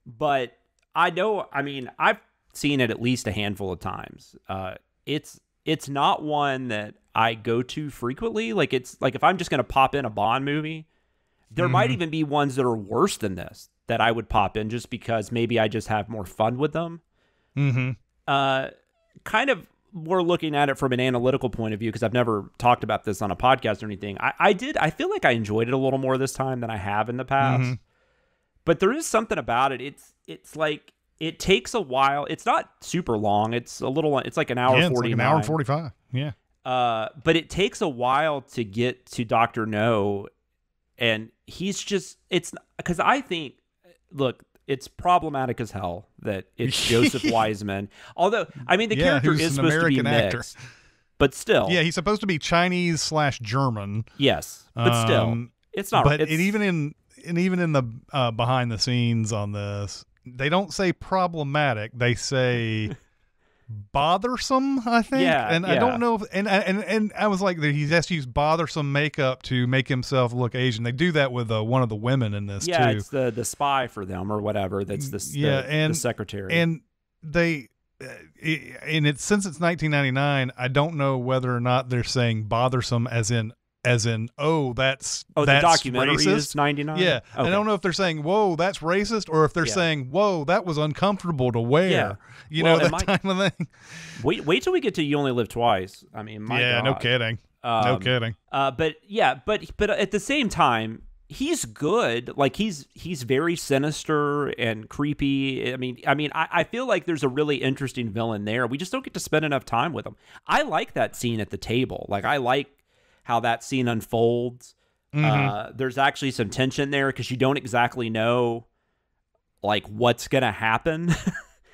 but I've seen it at least a handful of times. It's not one that I go to frequently. Like, it's like if I'm just going to pop in a Bond movie, there might even be ones that are worse than this that I would pop in just because maybe I just have more fun with them. Kind of more looking at it from an analytical point of view, because I've never talked about this on a podcast or anything. I feel like I enjoyed it a little more this time than I have in the past. But there is something about it. It's like, it takes a while. It's not super long. It's like an hour 49. It's like an hour 45. Yeah. But it takes a while to get to Dr. No, and he's just, it's because I think, look, it's problematic as hell that it's Joseph Wiseman. Although, I mean, the character is supposed to be mixed, but still. Yeah, he's supposed to be Chinese/German. Yes, but still, it's not. But even in the behind the scenes on this, they don't say problematic. They say bothersome, I think. And I don't know if, and I was like, he has to use bothersome makeup to make himself look Asian. They do that with one of the women in this too. Yeah, it's the spy for them or whatever. That's the secretary. And they since it's 1999, I don't know whether or not they're saying bothersome as in that's the documentary racist. Is 99. Yeah, okay. I don't know if they're saying whoa that's racist or if they're saying whoa that was uncomfortable to wear. Yeah. You know, that type of thing. Wait till we get to You Only Live Twice. I mean, my God. No kidding. No kidding. But at the same time, he's good. Like he's very sinister and creepy. I mean, I feel like there's a really interesting villain there. We just don't get to spend enough time with him. I like that scene at the table. Like I like how that scene unfolds. There's actually some tension there because you don't exactly know like what's gonna happen.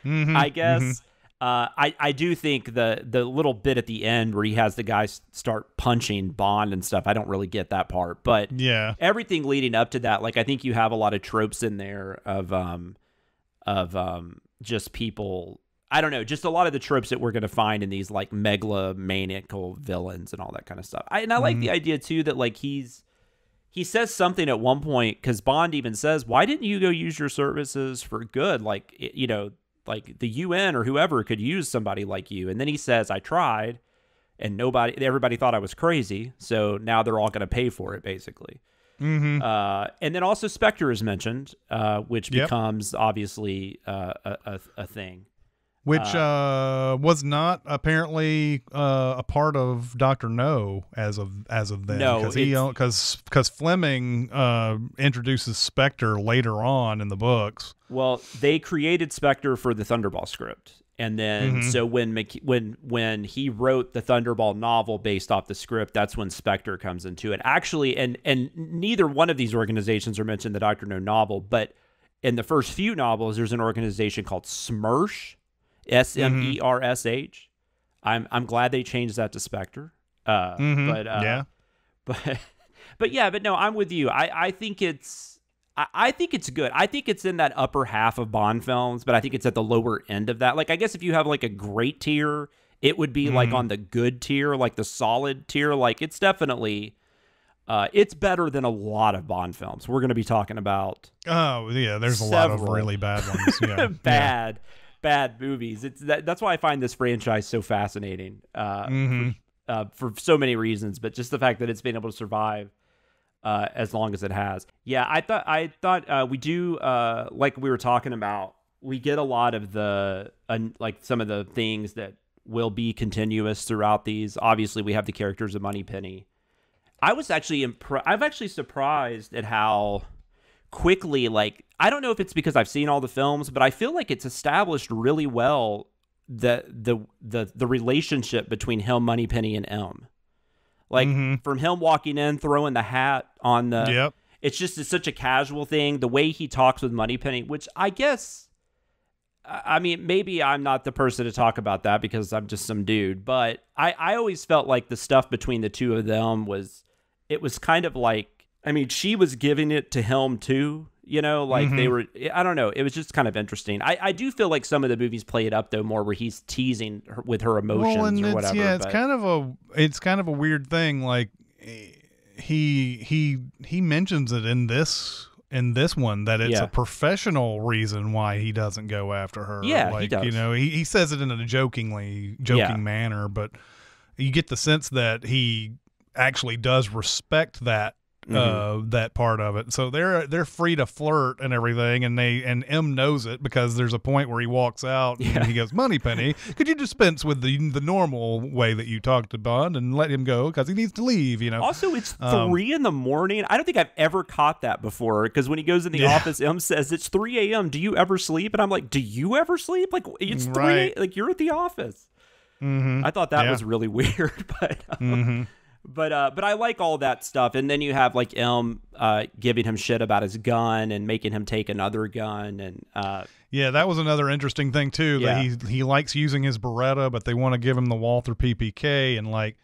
I guess. I do think the little bit at the end where he has the guys start punching Bond and stuff, I don't really get that part. But everything leading up to that, like I think you have a lot of tropes in there of just people. I don't know, just a lot of the tropes that we're going to find in these like megalomaniacal villains and all that kind of stuff. I like the idea too that like he says something at one point because Bond even says, "Why didn't you go use your services for good? Like you know, like the UN or whoever could use somebody like you." And then he says, "I tried, and everybody thought I was crazy. So now they're all going to pay for it, basically." And then also Spectre is mentioned, which becomes obviously a thing. Which was not apparently a part of Dr. No as of then. No, because Fleming introduces Spectre later on in the books. Well, they created Spectre for the Thunderball script, and then so when he wrote the Thunderball novel based off the script, that's when Spectre comes into it. Actually, and neither one of these organizations are mentioned in the Dr. No novel, but in the first few novels, there's an organization called SMERSH. SMERSH. I'm glad they changed that to Spectre. But no, I'm with you. I think it's good. I think it's in that upper half of Bond films, but I think it's at the lower end of that. Like, I guess if you have like a great tier, it would be like on the good tier, like the solid tier. Like it's definitely, it's better than a lot of Bond films. We're going to be talking about. Oh yeah, there's a lot of really bad ones. Yeah, bad movies. That's why I find this franchise so fascinating for so many reasons, but just the fact that it's been able to survive as long as it has. Yeah, I thought we do like we were talking about. We get a lot of the like some of the things that will be continuous throughout these. Obviously, we have the characters of Moneypenny. I was actually I'm actually surprised at how quickly, like, I don't know if it's because I've seen all the films, but I feel like it's established really well the relationship between him, Moneypenny, and M. Like from him walking in, throwing the hat on the it's such a casual thing. The way he talks with Moneypenny, which I guess, I mean, maybe I'm not the person to talk about that because I'm just some dude, but I always felt like the stuff between the two of them was kind of like, I mean, she was giving it to him too, you know, like they were, I don't know. It was just kind of interesting. I do feel like some of the movies play it up though more where he's teasing her with her emotions or whatever. Yeah, it's kind of a weird thing. Like he mentions it in this one that it's a professional reason why he doesn't go after her. Yeah, like, he does. You know, he says it in a joking manner, but you get the sense that he actually does respect that that part of it. So they're free to flirt and everything, and M knows it because there's a point where he walks out and he goes, "Moneypenny, could you dispense with the normal way that you talk to Bond and let him go because he needs to leave?" You know. Also, it's 3 a.m. I don't think I've ever caught that before because when he goes in the office, M says it's 3 a.m. Do you ever sleep? And I'm like, do you ever sleep? Like it's 3 like you're at the office. I thought that was really weird, but. But I like all that stuff. And then you have like M giving him shit about his gun and making him take another gun. And that was another interesting thing too. That he likes using his Beretta, but they want to give him the Walther PPK. And like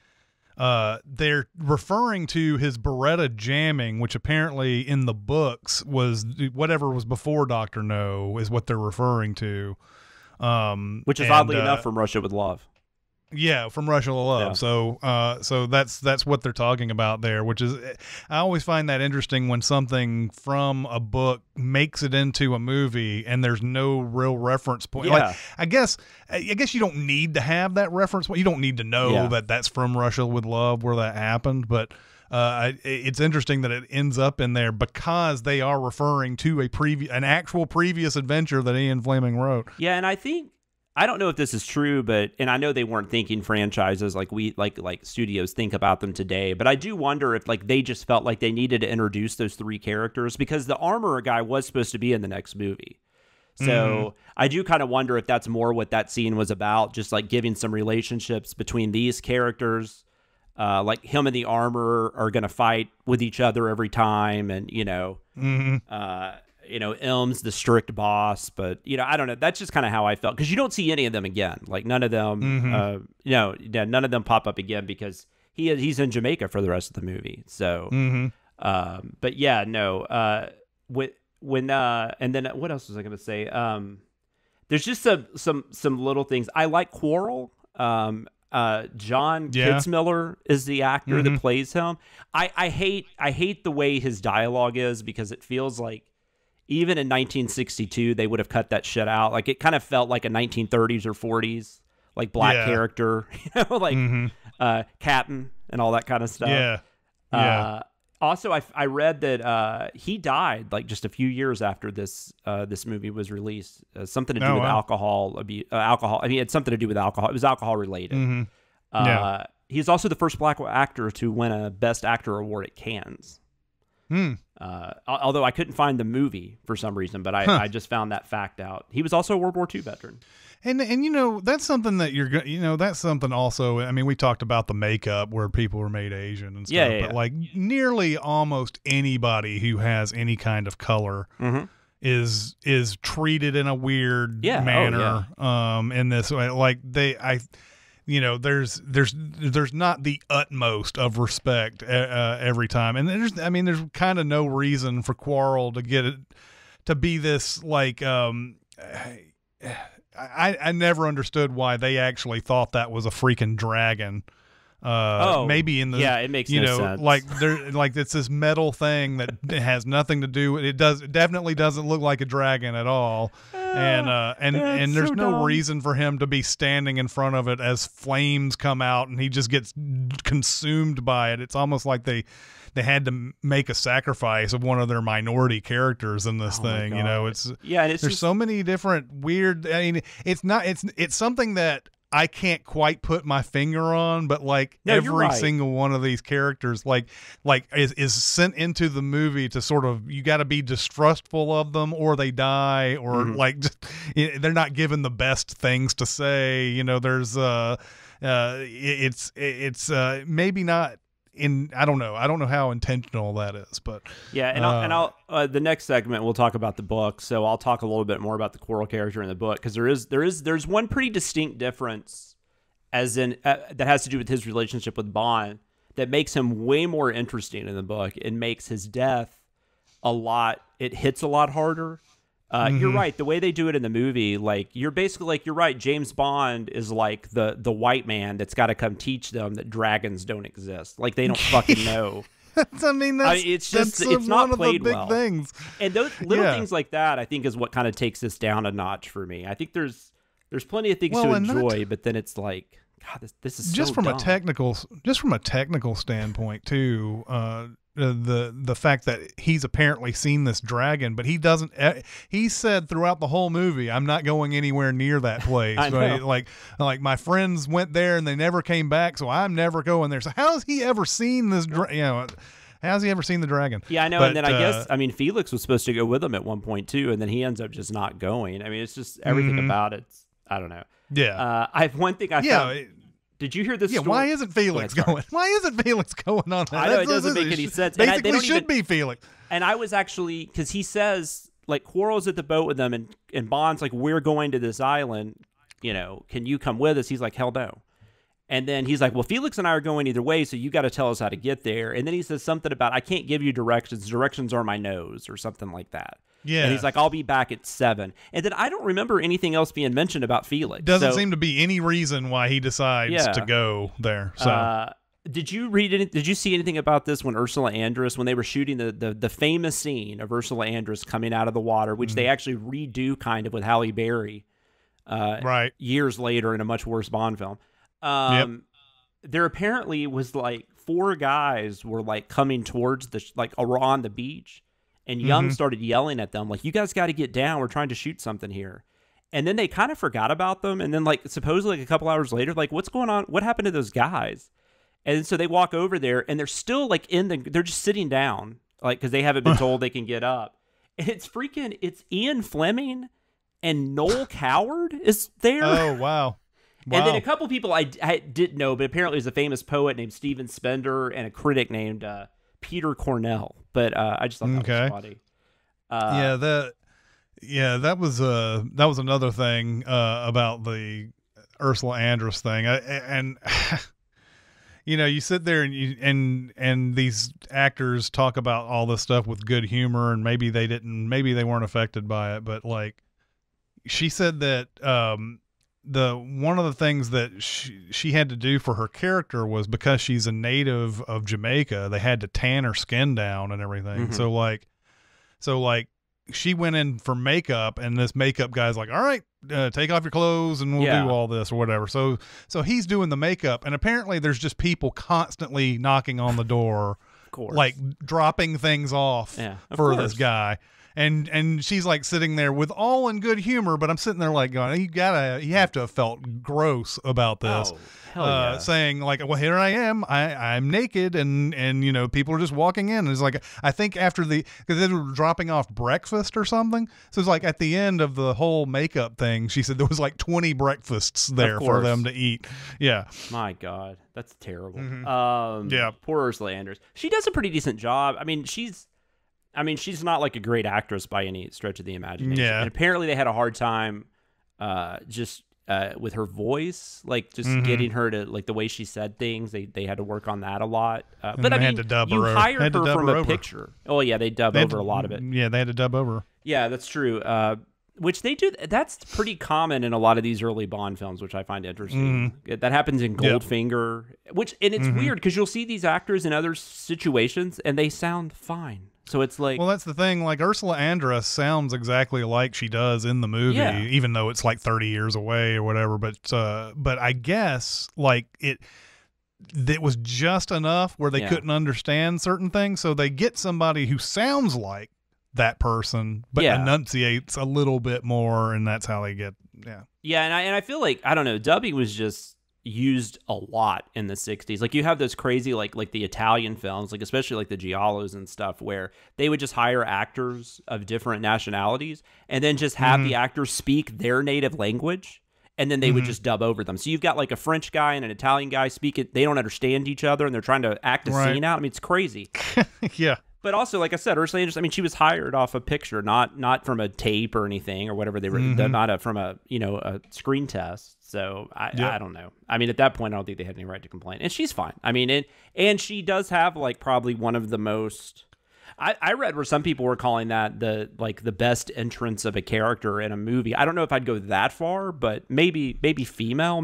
they're referring to his Beretta jamming, which apparently in the books was whatever was before Dr. No is what they're referring to. Which is oddly enough from Russia with Love. Yeah, from Russia with Love. Yeah. So that's what they're talking about there, which is, I always find that interesting when something from a book makes it into a movie and there's no real reference point. Yeah. Like, I guess you don't need to have that reference point. You don't need to know that that's from Russia with Love where that happened, but it's interesting that it ends up in there because they are referring to an actual previous adventure that Ian Fleming wrote. Yeah, and I don't know if this is true, and I know they weren't thinking franchises like we like studios think about them today, but I do wonder if like they just felt like they needed to introduce those 3 characters because the armorer guy was supposed to be in the next movie. So I do kind of wonder if that's more what that scene was about, just like giving some relationships between these characters. Like him and the armorer are going to fight with each other every time, and Ilm's the strict boss, but I don't know. That's just kind of how I felt because you don't see any of them again. Like none of them, none of them pop up again because he's in Jamaica for the rest of the movie. So, but yeah, no. And then what else was I going to say? There's just some little things. I like Quarrel. John Kitzmiller is the actor that plays him. I hate the way his dialogue is because it feels like even in 1962 they would have cut that shit out. Like it kind of felt like a 1930s or 40s like black character, like Captain and all that kind of stuff. Also, I read that he died like just a few years after this movie was released. Something to do with alcohol abuse. Alcohol. I mean, it's something to do with alcohol. It was alcohol related. He's also the first black actor to win a Best Actor award at Cannes. Although I couldn't find the movie for some reason, but I just found that fact out. He was also a World War II veteran. And that's something that that's something also. I mean, we talked about the makeup where people were made Asian and stuff, but like nearly almost anybody who has any kind of color is treated in a weird manner. In this way, like there's not the utmost of respect every time, and there's kind of no reason for Quarrel to get it to be this like I never understood why they actually thought that was a freaking dragon. Maybe in the it makes no sense. like it's this metal thing that has nothing to do with it. Definitely doesn't look like a dragon at all. And there's no reason for him to be standing in front of it as flames come out and he just gets consumed by it. It's almost like they had to make a sacrifice of one of their minority characters in this thing. There's so many different weird. I mean, it's something that I can't quite put my finger on, but like every single one of these characters, like is sent into the movie to sort of, you got to be distrustful of them or they die, or like just, they're not given the best things to say. There's it's maybe not. I don't know how intentional that is, but I'll the next segment we'll talk about the book, so I'll talk a little bit more about the Quarrel character in the book because there's one pretty distinct difference, as in that has to do with his relationship with Bond that makes him way more interesting in the book. It makes his death it hits a lot harder. You're right. The way they do it in the movie, like you're right. James Bond is like the white man that's got to come teach them that dragons don't exist. Like they don't fucking know. It's not played well. Things. And those little things like that, I think, is what kind of takes this down a notch for me. I think there's plenty of things to enjoy, but then it's like, God, this is just so from dumb. a technical standpoint too. The fact that he's apparently seen this dragon, but he doesn't. He said throughout the whole movie, "I'm not going anywhere near that place." I know. Like my friends went there and they never came back, so I'm never going there. So how has he ever seen this? How's he ever seen the dragon? Yeah, I know. And then I guess Felix was supposed to go with him at one point too, and then he ends up just not going. I mean, it's just everything about it. I don't know. Yeah. I have one thing I found. Did you hear this story? Why isn't Felix going? Why isn't Felix going on that? I know, it doesn't make any sense. Basically, they should be Felix. And I was actually, because he says, like, Quarrel's at the boat with them, and Bond's like, we're going to this island, can you come with us? He's like, hell no. And then he's like, well, Felix and I are going either way, so you got to tell us how to get there. And then he says something about, I can't give you directions. Directions are my nose, or something like that. Yeah. And he's like, I'll be back at 7. And then I don't remember anything else being mentioned about Felix. Doesn't seem to be any reason why he decides to go there. So did you read it? Did you see anything about this when Ursula Andress, when they were shooting the famous scene of Ursula Andress coming out of the water, which they actually redo kind of with Halle Berry years later in a much worse Bond film. There apparently was like 4 guys were like coming towards on the beach, and Young started yelling at them like, you guys got to get down. We're trying to shoot something here. And then they kind of forgot about them. And then like supposedly like a couple hours later, like, what's going on? What happened to those guys? And so they walk over there and they're still like they're just sitting down, like, because they haven't been told they can get up. And it's Ian Fleming and Noel Coward is there. Oh, wow. And then a couple people I didn't know, but apparently there's a famous poet named Stephen Spender and a critic named Peter Cornell. But I just thought that was funny. That was another thing about the Ursula Andress thing. And you know, you sit there and these actors talk about all this stuff with good humor, and maybe they weren't affected by it, but like she said that one of the things that she had to do for her character was because she's a native of Jamaica, they had to tan her skin down and everything. So like she went in for makeup, and this makeup guy's like, all right, take off your clothes and we'll do all this or whatever. So he's doing the makeup, and apparently there's just people constantly knocking on the door, like dropping things off for this guy. And she's like sitting there with all in good humor, but I'm sitting there like going, you have to have felt gross about this. Oh, hell yeah. Saying like, well, here I am, I'm naked, and you know, people are just walking in. And it's like, I think after because they were dropping off breakfast or something. So it's like at the end of the whole makeup thing, she said there was like 20 breakfasts there for them to eat. Yeah. My God, that's terrible. Poor Ursula Andress. She does a pretty decent job. I mean, she's not like a great actress by any stretch of the imagination. Yeah. And apparently they had a hard time with her voice, like just getting her to, like, the way she said things. They had to work on that a lot. But I mean, you hired her from a picture. Oh, yeah, they dub over a lot of it. Yeah, they had to dub over. Yeah, that's true. Which they do. That's pretty common in a lot of these early Bond films, which I find interesting. That happens in Goldfinger. And it's weird because you'll see these actors in other situations and they sound fine. So it's like, well, that's the thing. Like Ursula Andress sounds exactly like she does in the movie, even though it's like 30 years away or whatever. But I guess like it was just enough where they couldn't understand certain things, so they get somebody who sounds like that person but enunciates a little bit more, and that's how they get. And I feel like, I don't know, dubbing was just used a lot in the 60s. Like you have those crazy like the Italian films, like especially like the Giallos and stuff, where they would just hire actors of different nationalities and then just have the actors speak their native language, and then they would just dub over them. So you've got like a French guy and an Italian guy speak it, they don't understand each other and they're trying to act a scene out. I mean, it's crazy. But also, like I said, Ursula Andress, I mean, she was hired off a picture, not from a tape or anything or whatever they were, not from a screen test. So I don't know. I mean, at that point, I don't think they had any right to complain. And she's fine. I mean, and she does have like probably one of the most. I read where some people were calling that the best entrance of a character in a movie. I don't know if I'd go that far, but maybe female,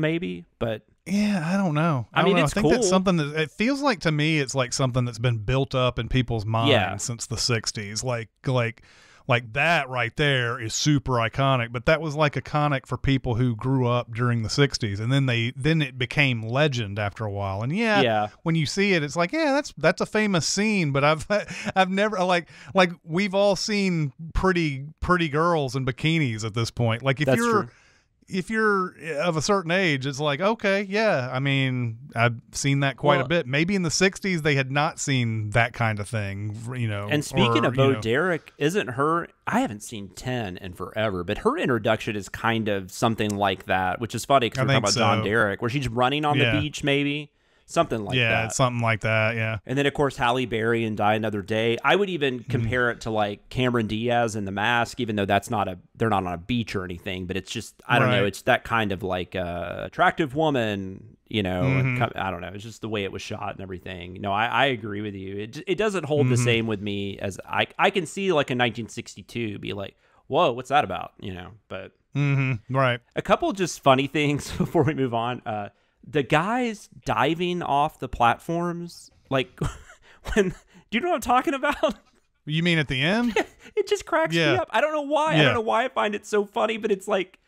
but. Yeah, I don't know. I mean, it's I think that's something that it feels like to me. It's like something that's been built up in people's minds since the 60s. Like that right there is super iconic. But that was like iconic for people who grew up during the 60s, and then it became legend after a while. And when you see it, it's like, yeah, that's a famous scene. But I've never like we've all seen pretty girls in bikinis at this point. Like if you're of a certain age, it's like, okay, yeah. I mean, I've seen that quite a bit. Maybe in the 60s they had not seen that kind of thing, you know. And speaking of Bo Derek, isn't her, I haven't seen 10 in forever, but her introduction is kind of something like that, which is funny because we're talking about John Derek, where she's running on the beach maybe. Something like that. Yeah, something like that, yeah. And then, of course, Halle Berry in Die Another Day. I would even compare it to, like, Cameron Diaz in The Mask, even though they're not on a beach or anything, but it's just, I don't know, it's that kind of, like, attractive woman, you know, and I don't know, it's just the way it was shot and everything. No, I agree with you. It doesn't hold the same with me as, I can see, like, in 1962 be like, whoa, what's that about, you know, but. Right. A couple just funny things before we move on. The guys diving off the platforms, like, do you know what I'm talking about? You mean at the end? Yeah, it just cracks me up. I don't know why. I don't know why I find it so funny, but it's like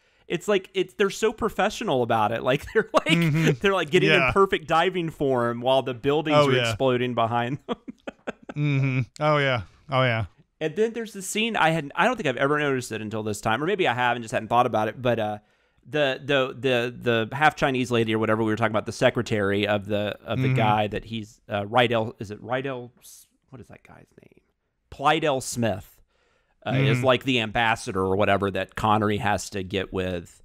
they're so professional about it. Like they're like getting in perfect diving form while the buildings are exploding behind them. Oh yeah. And then there's the scene I don't think I've ever noticed it until this time, or maybe I have and just hadn't thought about it. But the half Chinese lady or whatever we were talking about, the secretary of the guy that he's Rydell, is it Rydell? What is that guy's name? Plydell Smith is like the ambassador or whatever that Connery has to get with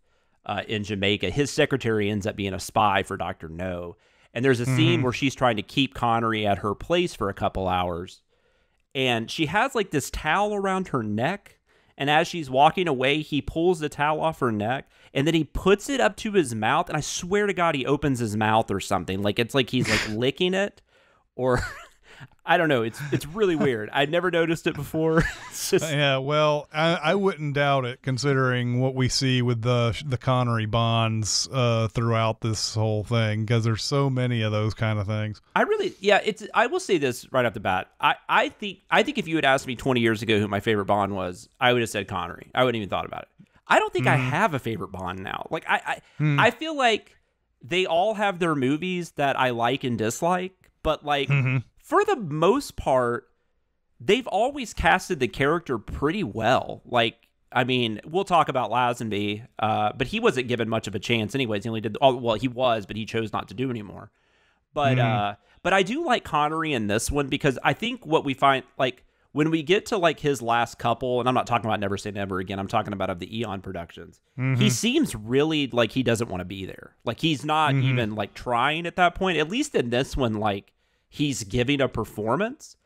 in Jamaica. His secretary ends up being a spy for Dr. No. And there's a scene where she's trying to keep Connery at her place for a couple hours. And she has like this towel around her neck. And as she's walking away, he pulls the towel off her neck and then he puts it up to his mouth. And I swear to God, he opens his mouth or something. Like it's like he's like licking it, or I don't know. It's really weird. I'd never noticed it before. It's just... Yeah, well, I wouldn't doubt it considering what we see with the Connery bonds throughout this whole thing, because there's so many of those kind of things. I will say this right off the bat. I think if you had asked me 20 years ago who my favorite Bond was, I would have said Connery. I wouldn't even thought about it. I don't think I have a favorite Bond now. Like I feel like they all have their movies that I like and dislike, but like for the most part, they've always casted the character pretty well. Like, I mean, we'll talk about Lazenby, but he wasn't given much of a chance anyways. He only did, he was, but he chose not to do anymore. But I do like Connery in this one because I think what we find, like, when we get to, like, his last couple, and I'm not talking about Never Say Never Again, I'm talking about of the Eon productions, he seems really like he doesn't want to be there. Like, he's not even, like, trying at that point. At least in this one, like, he's giving a performance.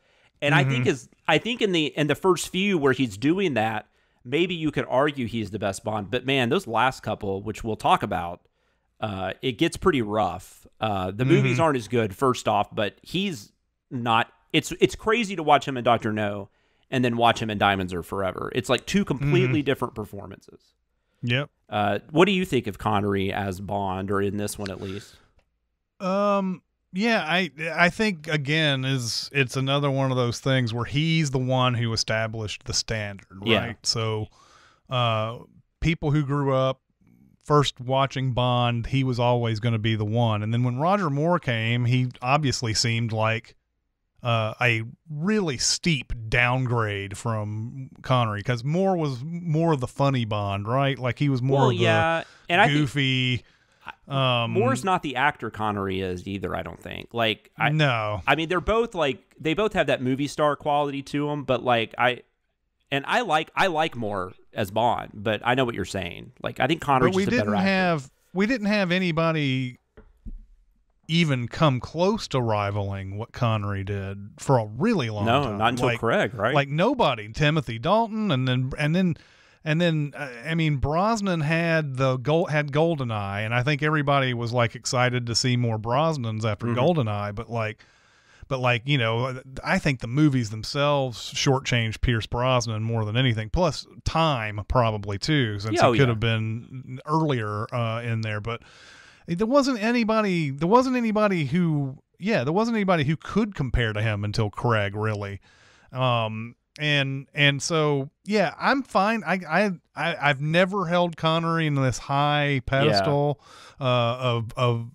And I think in the first few where he's doing that, maybe you could argue he's the best Bond. But man, those last couple, which we'll talk about, it gets pretty rough. The movies aren't as good, first off, but he's not. It's crazy to watch him in Dr. No and then watch him in Diamonds Are Forever. It's like two completely different performances. Yep. What do you think of Connery as Bond, or in this one at least? Yeah, I think, again, it's another one of those things where he's the one who established the standard, right? Yeah. So people who grew up first watching Bond, he was always going to be the one. And then when Roger Moore came, he obviously seemed like a really steep downgrade from Connery, because Moore was more of the funny Bond, right? Like he was more of the goofy... Moore's not the actor Connery is either, I don't think. Like, no. I mean, they're both like, they both have that movie star quality to them, but like, I like Moore as Bond, but I know what you're saying. Like, I think Connery's just a better actor. We didn't have anybody even come close to rivaling what Connery did for a really long time. No, not until Craig, right? Like nobody. Timothy Dalton, and then I mean, Brosnan had GoldenEye, and I think everybody was like excited to see more Brosnans after GoldenEye, but like, you know, I think the movies themselves shortchanged Pierce Brosnan more than anything. Plus time probably too, since it could have been earlier in there, but there wasn't anybody who could compare to him until Craig, really. And so, yeah, I'm fine. I've never held Connery in this high pedestal of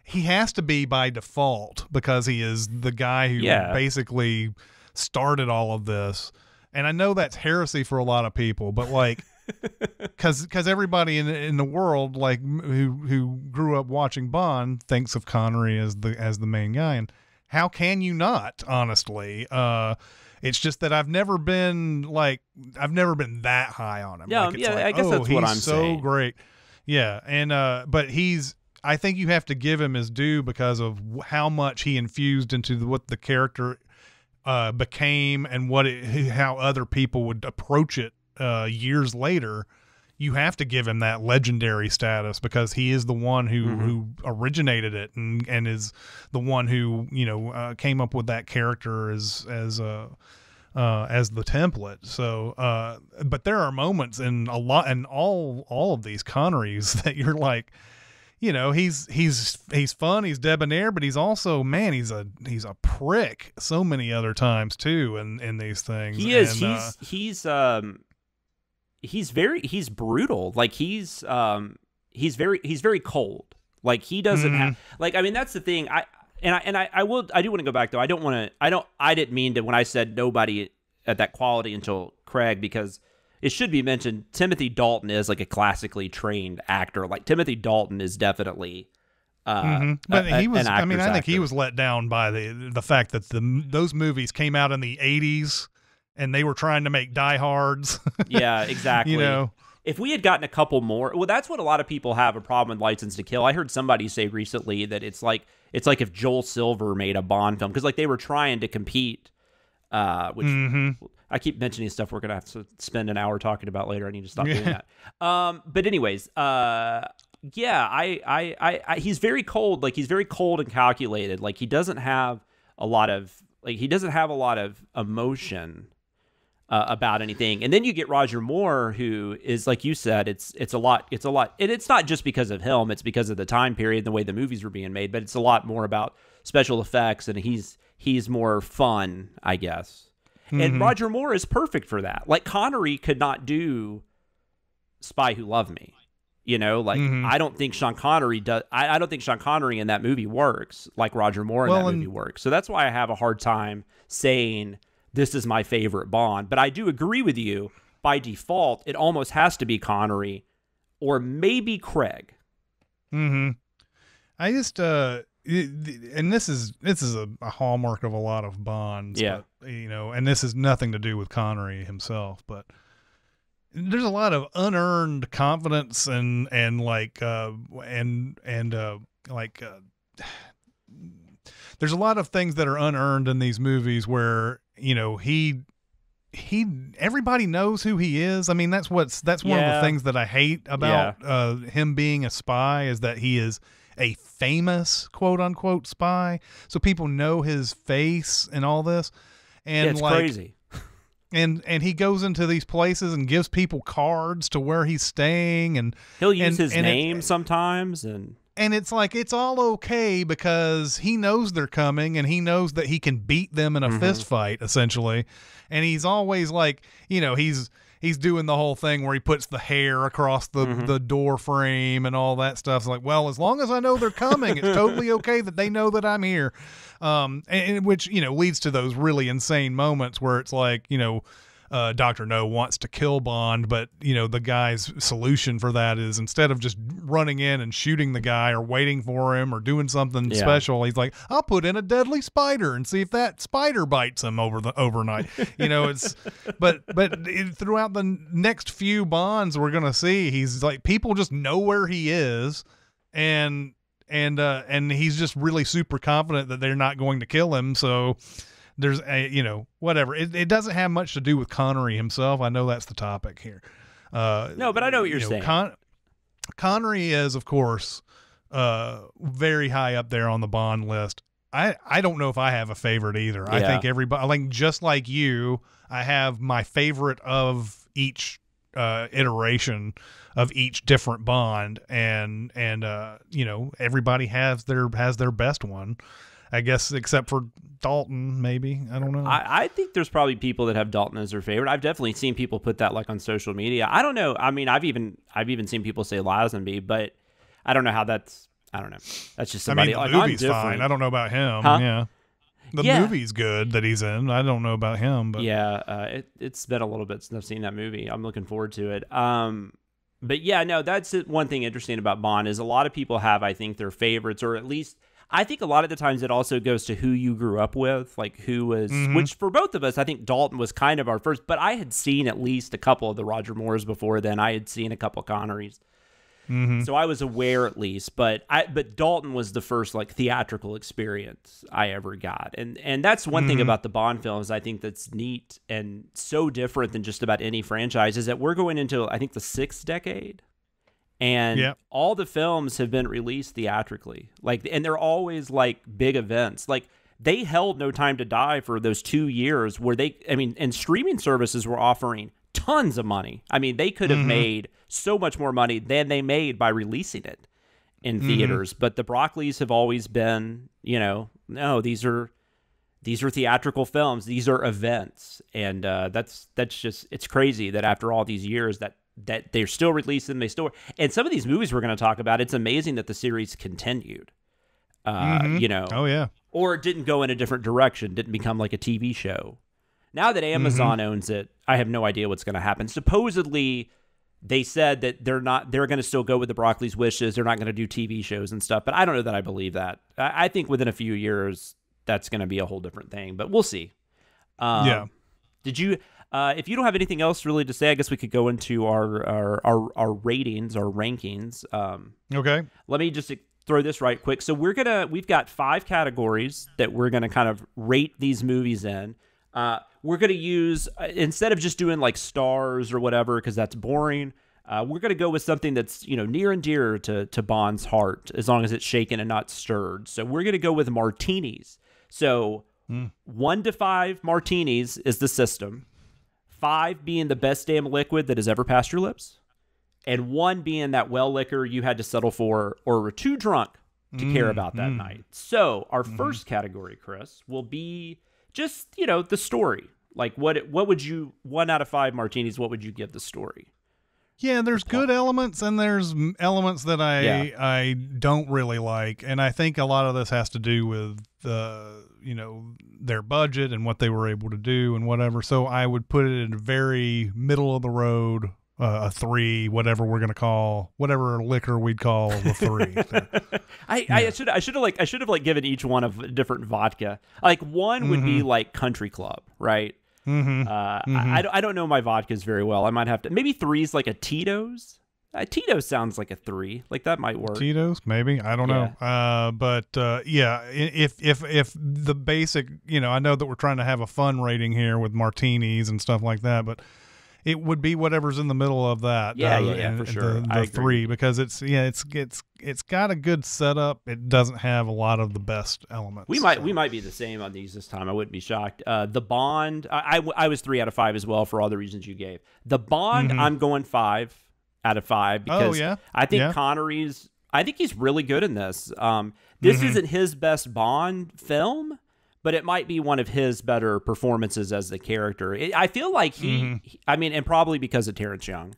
he has to be by default because he is the guy who basically started all of this. And I know that's heresy for a lot of people, but like, cause everybody in the world, like who grew up watching Bond, thinks of Connery as the main guy. And how can you not, honestly? It's just that I've never been that high on him. Yeah, like, I guess that's what I'm saying. He's so great. Yeah, and but he's I think you have to give him his due because of how much he infused into what the character became and how other people would approach it years later. You have to give him that legendary status because he is the one who originated it and is the one who came up with that character as the template. So, but there are moments in all of these Connerys that you're like, he's fun, he's debonair, but he's also, man, he's a prick so many other times too in these things. He is. And, he's brutal. Like he's very cold. Like he doesn't have, like, I mean, that's the thing. I do want to go back though. I didn't mean to when I said nobody at that quality until Craig, because it should be mentioned Timothy Dalton is like a classically trained actor. Like Timothy Dalton is definitely but he was, I mean, I think he was let down by the fact that those movies came out in the 80s and they were trying to make Die Hards. Yeah, exactly. If we had gotten a couple more, well, that's what a lot of people have a problem with License to Kill. I heard somebody say recently that it's like if Joel Silver made a Bond film, because like they were trying to compete, which I keep mentioning stuff we're gonna have to spend an hour talking about later. I need to stop doing that. But anyways, he's very cold. Like he's very cold and calculated. Like he doesn't have a lot of emotion about anything. And then you get Roger Moore, who is, like you said, it's a lot, and it's not just because of him, it's because of the time period and the way the movies were being made, but it's a lot more about special effects, and he's more fun, I guess. And Roger Moore is perfect for that. Like Connery could not do Spy Who Loved Me. I don't think Sean Connery does. I don't think Sean Connery in that movie works like Roger Moore in that movie works. So that's why I have a hard time saying this is my favorite Bond. But I do agree with you. By default, it almost has to be Connery or maybe Craig. I just and this is a hallmark of a lot of Bonds. Yeah. But, and this has nothing to do with Connery himself, but there's a lot of unearned confidence and there's a lot of things that are unearned in these movies where everybody knows who he is. I mean, that's one of the things that I hate about him being a spy is that he is a famous quote unquote spy. So people know his face and all this. And it's crazy. And he goes into these places and gives people cards to where he's staying, and he'll use his name sometimes, and it's like it's all okay because he knows they're coming and he knows that he can beat them in a fist fight essentially, and he's always like he's doing the whole thing where he puts the hair across the door frame and all that stuff. It's like, well, as long as I know they're coming, it's totally okay that they know that I'm here. And which, leads to those really insane moments where it's like, Dr. No wants to kill Bond, but the guy's solution for that is instead of just running in and shooting the guy or waiting for him or doing something special, he's like, I'll put in a deadly spider and see if that spider bites him overnight. But throughout the next few Bonds we're gonna see, he's like, people just know where he is, and he's just really super confident that they're not going to kill him. So there's whatever. It doesn't have much to do with Connery himself. I know that's the topic here. No, but I know what you're saying. Connery is, of course, very high up there on the Bond list. I don't know if I have a favorite either. Yeah. I think everybody, like, just like you, I have my favorite of each iteration of each different Bond, and everybody has their best one, I guess, except for Dalton, maybe. I don't know. I think there's probably people that have Dalton as their favorite. I've definitely seen people put that like on social media. I don't know. I mean, I've even seen people say Lazenby, but I don't know how that's. I don't know. That's just somebody. I mean, the movie's fine. I don't know about him. Huh? Yeah. The movie's good that he's in. I don't know about him, but it's been a little bit since I've seen that movie. I'm looking forward to it. But yeah, no, that's one thing interesting about Bond is a lot of people have, I think, their favorites, or at least I think a lot of the times it also goes to who you grew up with, like who was, which for both of us, I think Dalton was kind of our first, but I had seen at least a couple of the Roger Moores before then. I had seen a couple of Connerys. So I was aware at least, but Dalton was the first like theatrical experience I ever got. And that's one thing about the Bond films I think that's neat and so different than just about any franchise is that we're going into, I think, the 6th decade. And all the films have been released theatrically. And they're always like big events. Like they held No Time to Die for those 2 years where and streaming services were offering tons of money. I mean, they could have made so much more money than they made by releasing it in theaters. But the Broccoli's have always been, no, these are theatrical films. These are events. And that's just, it's crazy that after all these years that they're still releasing, and some of these movies we're going to talk about, it's amazing that the series continued, Oh, yeah. Or it didn't go in a different direction, didn't become like a TV show. Now that Amazon owns it, I have no idea what's going to happen. Supposedly, they said that they're going to still go with the Broccoli's wishes. They're not going to do TV shows and stuff, but I don't know that I believe that. I think within a few years, that's going to be a whole different thing, but we'll see. Did you, if you don't have anything else really to say, I guess we could go into our ratings, our rankings. Okay. Let me just throw this right quick. So we've got 5 categories that we're going to kind of rate these movies in. We're going to use, instead of just doing like stars or whatever, because that's boring, we're going to go with something that's, near and dear to Bond's heart, as long as it's shaken and not stirred. So we're going to go with martinis. So 1 to 5 martinis is the system, 5 being the best damn liquid that has ever passed your lips, and 1 being that well liquor you had to settle for or were too drunk to care about that night. So our first category, Chris, will be just, the story. Like what would you, 1 out of 5 martinis, what would you give the story? Yeah, there's good elements and there's elements that I don't really like. And I think a lot of this has to do with, their budget and what they were able to do and whatever. So I would put it in a very middle of the road, a 3, whatever we're going to call, whatever liquor we'd call the 3. I should have given each one a different vodka. Like 1 would be like Country Club, right? I don't know my vodkas very well. I might have to, maybe 3 is like a Tito's. Tito's sounds like a 3. Like that might work. Tito's, maybe. I don't know. If the basic, I know that we're trying to have a fun rating here with martinis and stuff like that, but it would be whatever's in the middle of that. For sure. The 3, because it's got a good setup. It doesn't have a lot of the best elements. We might be the same on these this time. I wouldn't be shocked. The Bond, I was 3 out of 5 as well for all the reasons you gave. The Bond, I'm going 5 out of 5 because I think Connery's, I think he's really good in this. This isn't his best Bond film, but it might be one of his better performances as the character. I feel like and probably because of Terrence Young,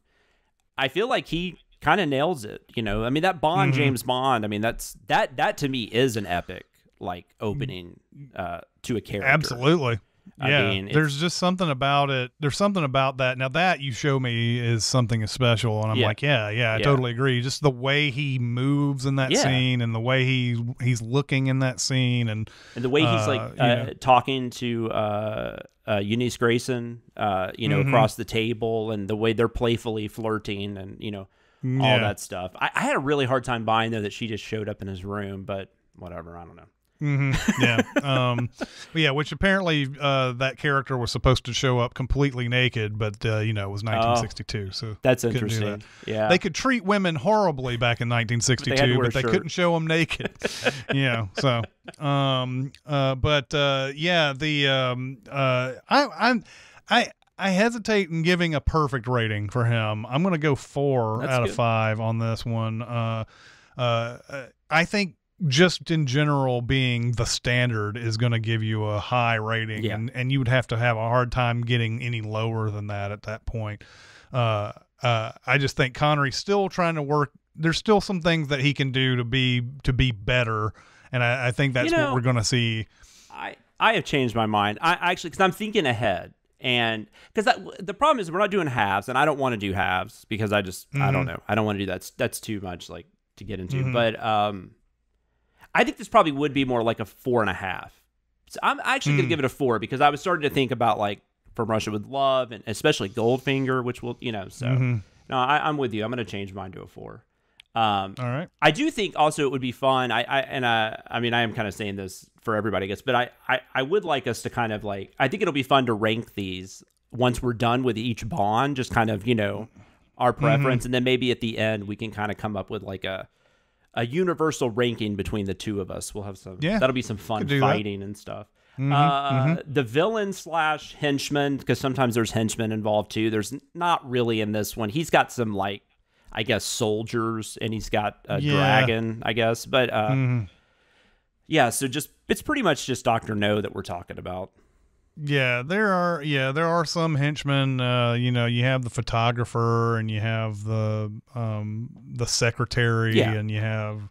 I feel like he kind of nails it. That Bond, James Bond, that to me is an epic, like, opening to a character. Absolutely. Yeah, there's just something about it. There's something about that. Now that you show me is something special, and I'm like, I totally agree. Just the way he moves in that scene, and the way he's looking in that scene, and the way he's like talking to Eunice Grayson, across the table, and the way they're playfully flirting, and all that stuff. I had a really hard time buying though that she just showed up in his room, but whatever. I don't know. Which apparently that character was supposed to show up completely naked, but it was 1962, so that's interesting. Yeah, they could treat women horribly back in 1962, but they couldn't show them naked. I hesitate in giving a perfect rating for him. I'm going to go 4 out of 5 on this one. I think just in general being the standard is going to give you a high rating, and you would have to have a hard time getting any lower than that at that point. I just think Connery's still trying to work. There's still some things that he can do to be better, and I think that's what we're going to see. I have changed my mind. Because I'm thinking ahead, and because the problem is we're not doing halves, and I don't want to do halves because I don't know. I don't want to do that. That's too much like to get into, but I think this probably would be more like a 4.5. So I'm actually going to give it a 4 because I was starting to think about like From Russia with Love and especially Goldfinger, which will, No, I'm with you. I'm going to change mine to a 4. All right. I do think also it would be fun. I mean, I am kind of saying this for everybody, I guess, but I would like us to kind of like, I think it'll be fun to rank these once we're done with each Bond, just kind of, our preference. And then maybe at the end, we can kind of come up with like a universal ranking between the two of us. We'll have some, that'll be some fun fighting and stuff. The villain / henchman, because sometimes there's henchmen involved too. There's not really in this one. He's got some like, I guess, soldiers, and he's got a dragon, I guess. But yeah, so it's pretty much just Dr. No that we're talking about. Yeah, there are some henchmen. You have the photographer, and you have the secretary, and you have,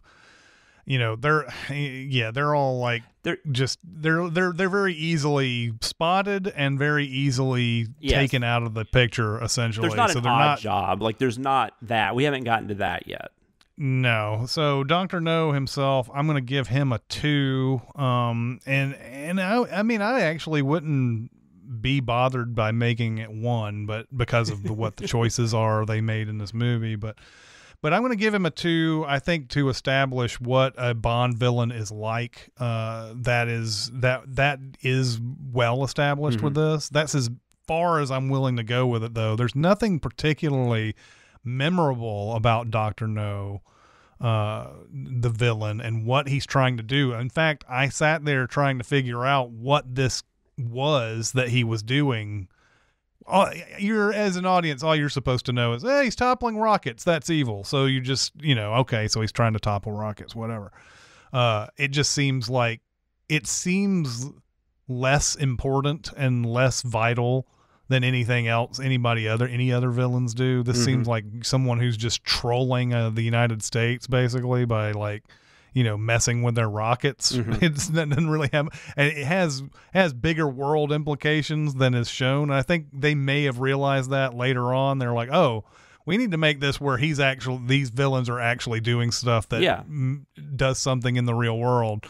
they're all like they're very easily spotted and very easily taken out of the picture. Essentially, there's not an odd job. Like there's not that. We haven't gotten to that yet. No. So Dr. No himself, I'm going to give him a 2. And I mean, I actually wouldn't be bothered by making it 1, but because of what the choices are they made in this movie, but I'm going to give him a 2, I think, to establish what a Bond villain is like. That is well established with this. That's as far as I'm willing to go with it, though. There's nothing particularly memorable about Dr. No, the villain, and what he's trying to do. In fact, I sat there trying to figure out what this was that he was doing. As an audience, all you're supposed to know is, hey, he's toppling rockets. That's evil. So you just, okay, so he's trying to topple rockets, whatever. It just seems like less important and less vital than anything else any other villains do. This seems like someone who's just trolling the United States basically by like, messing with their rockets. It doesn't really have, and it has bigger world implications than is shown. I think they may have realized that later on. They're like, oh, we need to make this where these villains are actually doing stuff that does something in the real world.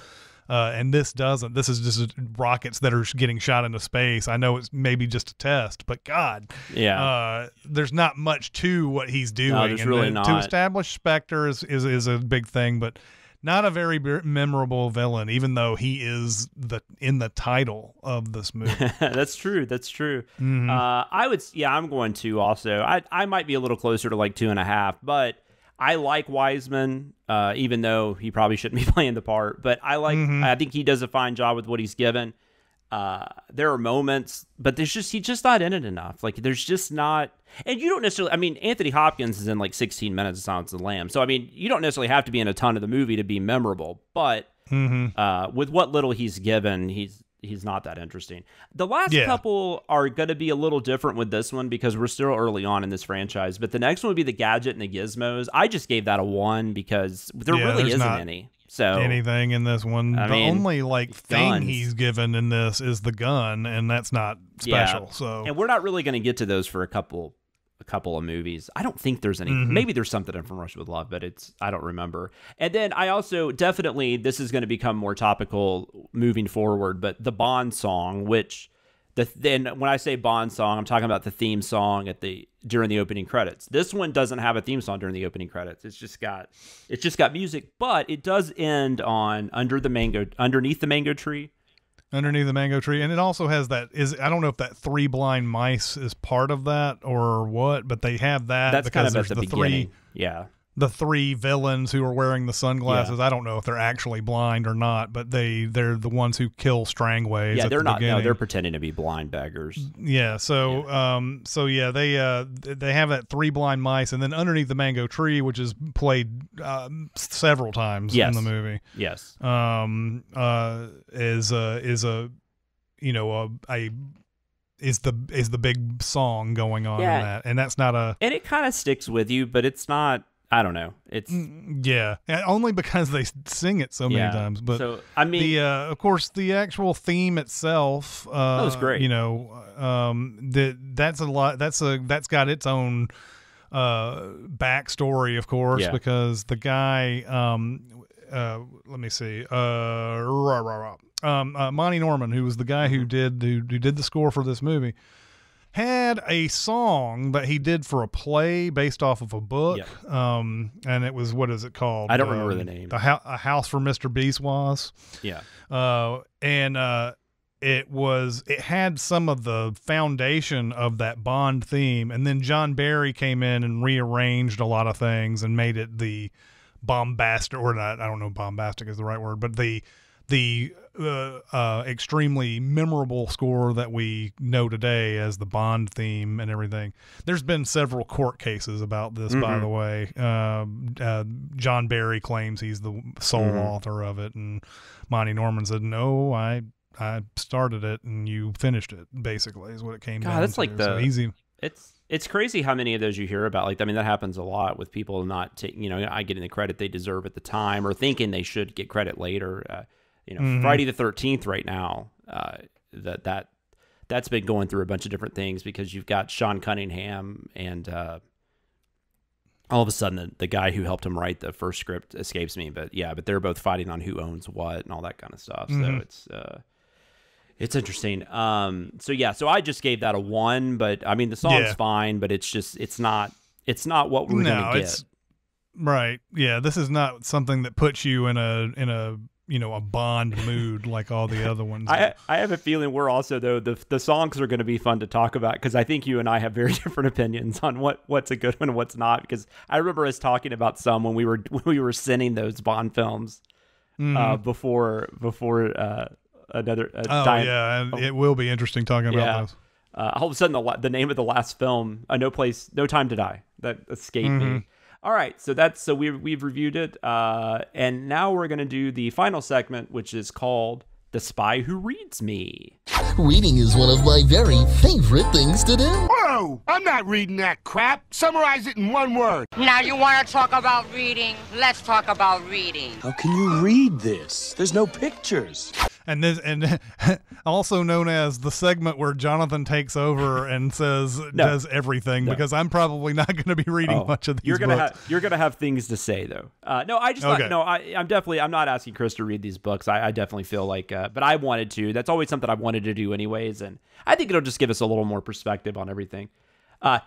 And this doesn't. This is just rockets that are getting shot into space. I know it's maybe just a test, but God, there's not much to what he's doing. No, there's really not. To establish Spectre is a big thing, but not a very memorable villain, even though he is in the title of this movie. That's true. I'm going to also. I might be a little closer to like 2.5, but I like Wiseman, even though he probably shouldn't be playing the part. But I think he does a fine job with what he's given. There are moments, but he's just not in it enough. Like there's just not, and you don't necessarily. I mean, Anthony Hopkins is in like 16 minutes of Silence of the Lambs, so I mean, you don't necessarily have to be in a ton of the movie to be memorable. But with what little he's given, he's not that interesting. The last couple are going to be a little different with this one because we're still early on in this franchise. But the next one would be the Gadget and the Gizmos. I just gave that a 1 because there really isn't any. So anything in this one. The only thing guns. He's given in this is the gun, and that's not special. Yeah. So, and we're not really going to get to those for a couple of movies. I don't think there's any. Maybe there's something in From Russia with Love, but I don't remember. And then I also definitely, this is going to become more topical moving forward, but the Bond song, which then when I say Bond song, I'm talking about the theme song during the opening credits. This one doesn't have a theme song during the opening credits. It's just got music, but it does end on underneath the mango tree. Underneath the mango tree, and it also has I don't know if that 3 blind mice is part of that or what, but they have that. That's because kind of at the beginning. The 3 villains who are wearing the sunglasses. I don't know if they're actually blind or not, but they're the ones who kill Strangways. Yeah, they're not. Beginning. No, they're pretending to be blind beggars. Yeah. So they have that 3 blind mice, and then underneath the mango tree, which is played several times in the movie. Yes. Is the big song going on in that, and that's not and it kind of sticks with you, but it's not. I don't know. It's only because they sing it so many times. But so, I mean, of course, the actual theme itself. That was great. That's a lot. That's got its own backstory, of course, because the guy. Let me see. Monty Norman, who was the guy who did the score for this movie. had a song that he did for a play based off of a book. Yep. And it was, what is it called? I don't remember the name. A House for Mr. Biswas. Yeah. It had some of the foundation of that Bond theme, and then John Barry came in and rearranged a lot of things and made it the bombastic, or not, I don't know, bombastic is the right word, but the extremely memorable score that we know today as the Bond theme and everything. There's been several court cases about this, by the way. John Barry claims he's the sole author of it, and Monty Norman said, no, I started it and you finished it, basically, is what it came down to. That's like it's crazy how many of those you hear about. Like, I mean, that happens a lot with people not getting the credit they deserve at the time, or thinking they should get credit later. Friday the 13th right now, that's been going through a bunch of different things, because you've got Sean Cunningham and all of a sudden the guy who helped him write the first script escapes me, but they're both fighting on who owns what and all that kind of stuff. So it's interesting. So I just gave that a 1, but I mean, the song's fine, but it's not what we're going to get. Right. Yeah. This is not something that puts you in a Bond mood like all the other ones. I have a feeling we're also, though, the songs are going to be fun to talk about, because I think you and I have very different opinions on what's a good one and what's not. Because I remember us talking about some when we were sending those Bond films before another time. Yeah, and it will be interesting talking about those. All of a sudden, the name of the last film, No Time to Die, that escaped me. All right, so we've reviewed it, and now we're going to do the final segment, which is called The Spy Who Reads Me. Reading is one of my very favorite things to do. Whoa! I'm not reading that crap. Summarize it in one word. Now you want to talk about reading? Let's talk about reading. How can you read this? There's no pictures. And also known as the segment where Jonathan takes over and does everything, because I'm probably not going to be reading much of these books. You're going to have things to say, though. I'm not asking Chris to read these books. I definitely feel like, but I wanted to. That's always something I've wanted to do anyways, and I think it'll just give us a little more perspective on everything. I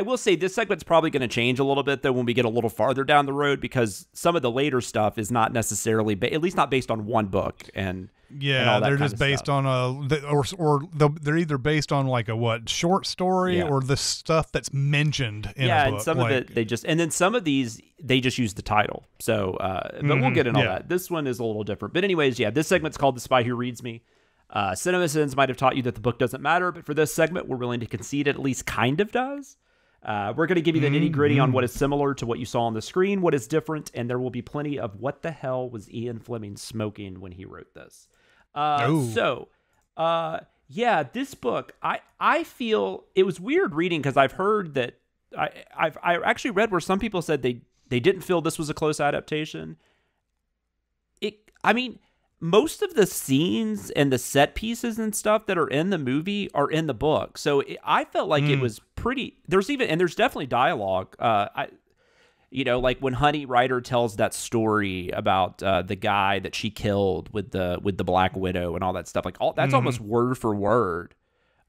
will say this segment's probably going to change a little bit, though, when we get a little farther down the road, because some of the later stuff is not necessarily, at least not based on one book, and they're just based on they're either based on like a short story or the stuff that's mentioned in a book. And some of it and then some of these they just use the title. So, but we'll get into all that. This one is a little different, but anyways, this segment's called The Spy Who Reads Me. Cinemasins might have taught you that the book doesn't matter, but for this segment, we're willing to concede it at least kind of does. We're going to give you the nitty-gritty on what is similar to what you saw on the screen, what is different, and there will be plenty of what the hell was Ian Fleming smoking when he wrote this. This book, I feel it was weird reading, because I've heard that I actually read where some people said they didn't feel this was a close adaptation. Most of the scenes and the set pieces and stuff that are in the movie are in the book. So I felt like it was pretty, there's definitely dialogue. Like when Honey Rider tells that story about the guy that she killed with the Black Widow and all that stuff, like that's almost word for word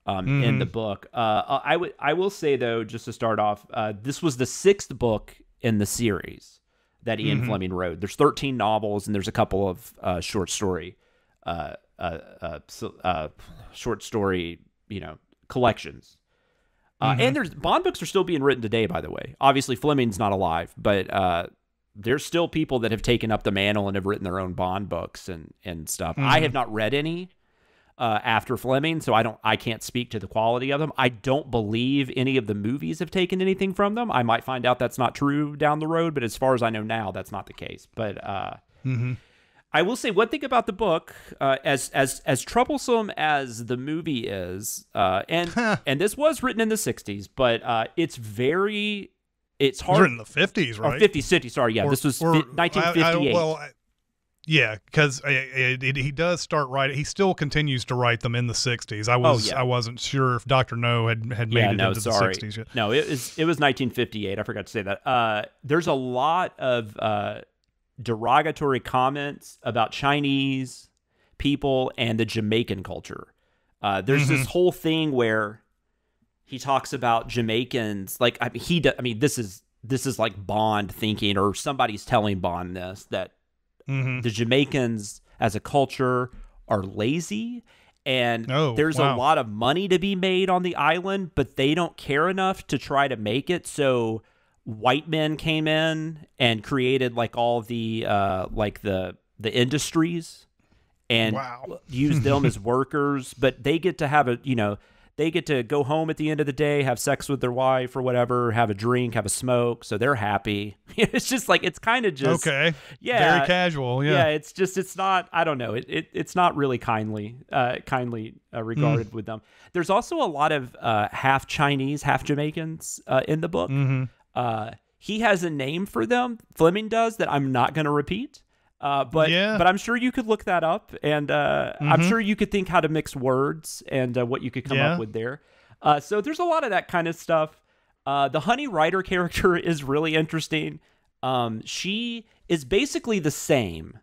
in the book. I will say, though, just to start off, this was the 6th book in the series that Ian Fleming wrote. There's 13 novels, and there's a couple of short story collections. And there's Bond books are still being written today, by the way. Obviously, Fleming's not alive, but there's still people that have taken up the mantle and have written their own Bond books and stuff. I have not read any after Fleming, so I can't speak to the quality of them. I don't believe any of the movies have taken anything from them. I might find out that's not true down the road, but as far as I know now, that's not the case. But I will say one thing about the book, as troublesome as the movie is, and this was written in the 60s, but it's hard. It was written in the 50s, right? 50s, sorry, yeah. This was 1958. Yeah, because he does start writing. He still continues to write them in the 60s. I wasn't sure if Dr. No had made it into the 60s yet. No, it was 1958. I forgot to say that. There's a lot of derogatory comments about Chinese people and the Jamaican culture. There's this whole thing where he talks about Jamaicans. Like, this is like Bond thinking, or somebody's telling Bond this, that the Jamaicans as a culture are lazy, and there's a lot of money to be made on the island, but they don't care enough to try to make it. So white men came in and created like all the the industries and used them as workers, but they get to have they get to go home at the end of the day, have sex with their wife or whatever, have a drink, have a smoke, so they're happy. It's just like, it's kind of just very casual. It's not, I don't know, it's not really kindly regarded with them. There's also a lot of half Chinese, half Jamaicans in the book. He has a name for them, Fleming does, that I'm not going to repeat. But I'm sure you could look that up, and I'm sure you could think how to mix words and what you could come up with there. So there's a lot of that kind of stuff. The Honey Rider character is really interesting. She is basically the same,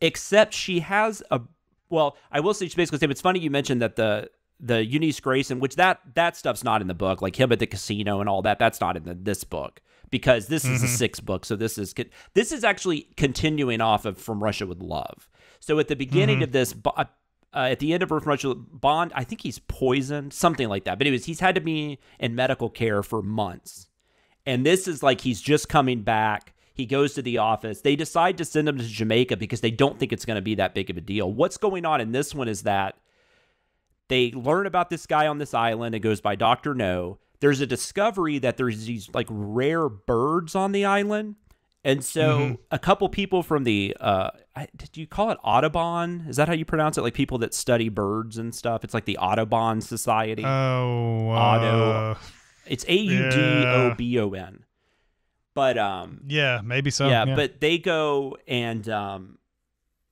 except she has I will say she's basically the same. It's funny you mentioned that the Eunice Grayson, which that stuff's not in the book, like him at the casino and all that. That's not in this book, because this is the 6th book. So this is actually continuing off of From Russia with Love. So at the beginning of this, at the end of From Russia, Bond, I think he's poisoned, something like that. But anyways, he's had to be in medical care for months. And this is like he's just coming back. He goes to the office. They decide to send him to Jamaica because they don't think it's going to be that big of a deal. What's going on in this one is that they learn about this guy on this island. It goes by Dr. No. There's a discovery that there's these like rare birds on the island. And so a couple people from the, did you call it Audubon? Is that how you pronounce it? Like people that study birds and stuff. It's like the Audubon Society. It's Audobon. But, maybe so. Yeah, but they go and,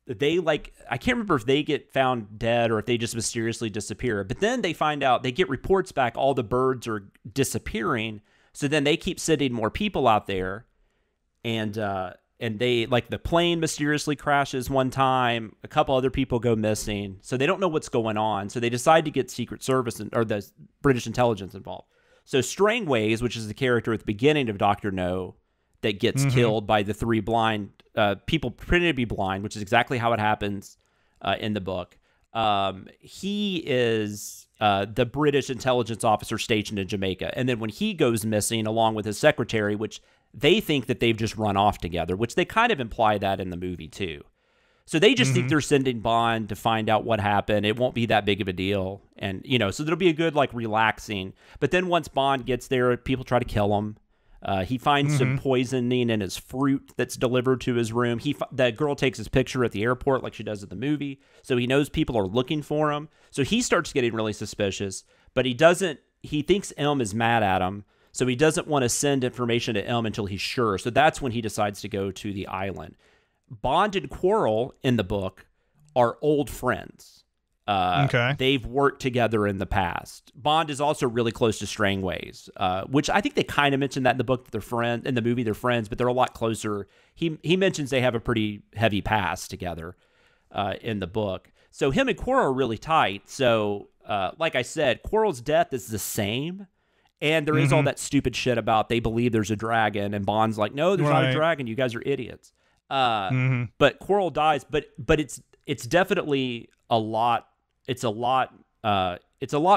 they I can't remember if they get found dead or if they just mysteriously disappear. But then they find out, they get reports back, all the birds are disappearing. So then they keep sending more people out there. And they, like, the plane mysteriously crashes one time. A couple other people go missing. So they don't know what's going on. So they decide to get Secret Service or the British intelligence involved. So Strangways, which is the character at the beginning of Dr. No, that gets killed by the 3 blind people pretending to be blind, which is exactly how it happens in the book. He is the British intelligence officer stationed in Jamaica. And then when he goes missing along with his secretary, which they think that they've just run off together, which they kind of imply that in the movie too. So they just think they're sending Bond to find out what happened. It won't be that big of a deal. And, so there'll be a good, like, relaxing. But then once Bond gets there, people try to kill him. He finds some poisoning in his fruit that's delivered to his room. That girl takes his picture at the airport like she does at the movie. So he knows people are looking for him. So he starts getting really suspicious, but he thinks M is mad at him. So he doesn't want to send information to M until he's sure. So that's when he decides to go to the island. Bond and Quarrel in the book are old friends. They've worked together in the past. Bond is also really close to Strangways, which I think they kind of mentioned that in the book, that they're friends. In the movie, they're friends, but they're a lot closer. He mentions they have a pretty heavy past together in the book. So him and Quarrel are really tight. So, like I said, Quarrel's death is the same. And there is all that stupid shit about they believe there's a dragon, and Bond's like, no, there's not a dragon. You guys are idiots. But Quarrel dies, but it's definitely a lot. It's a lot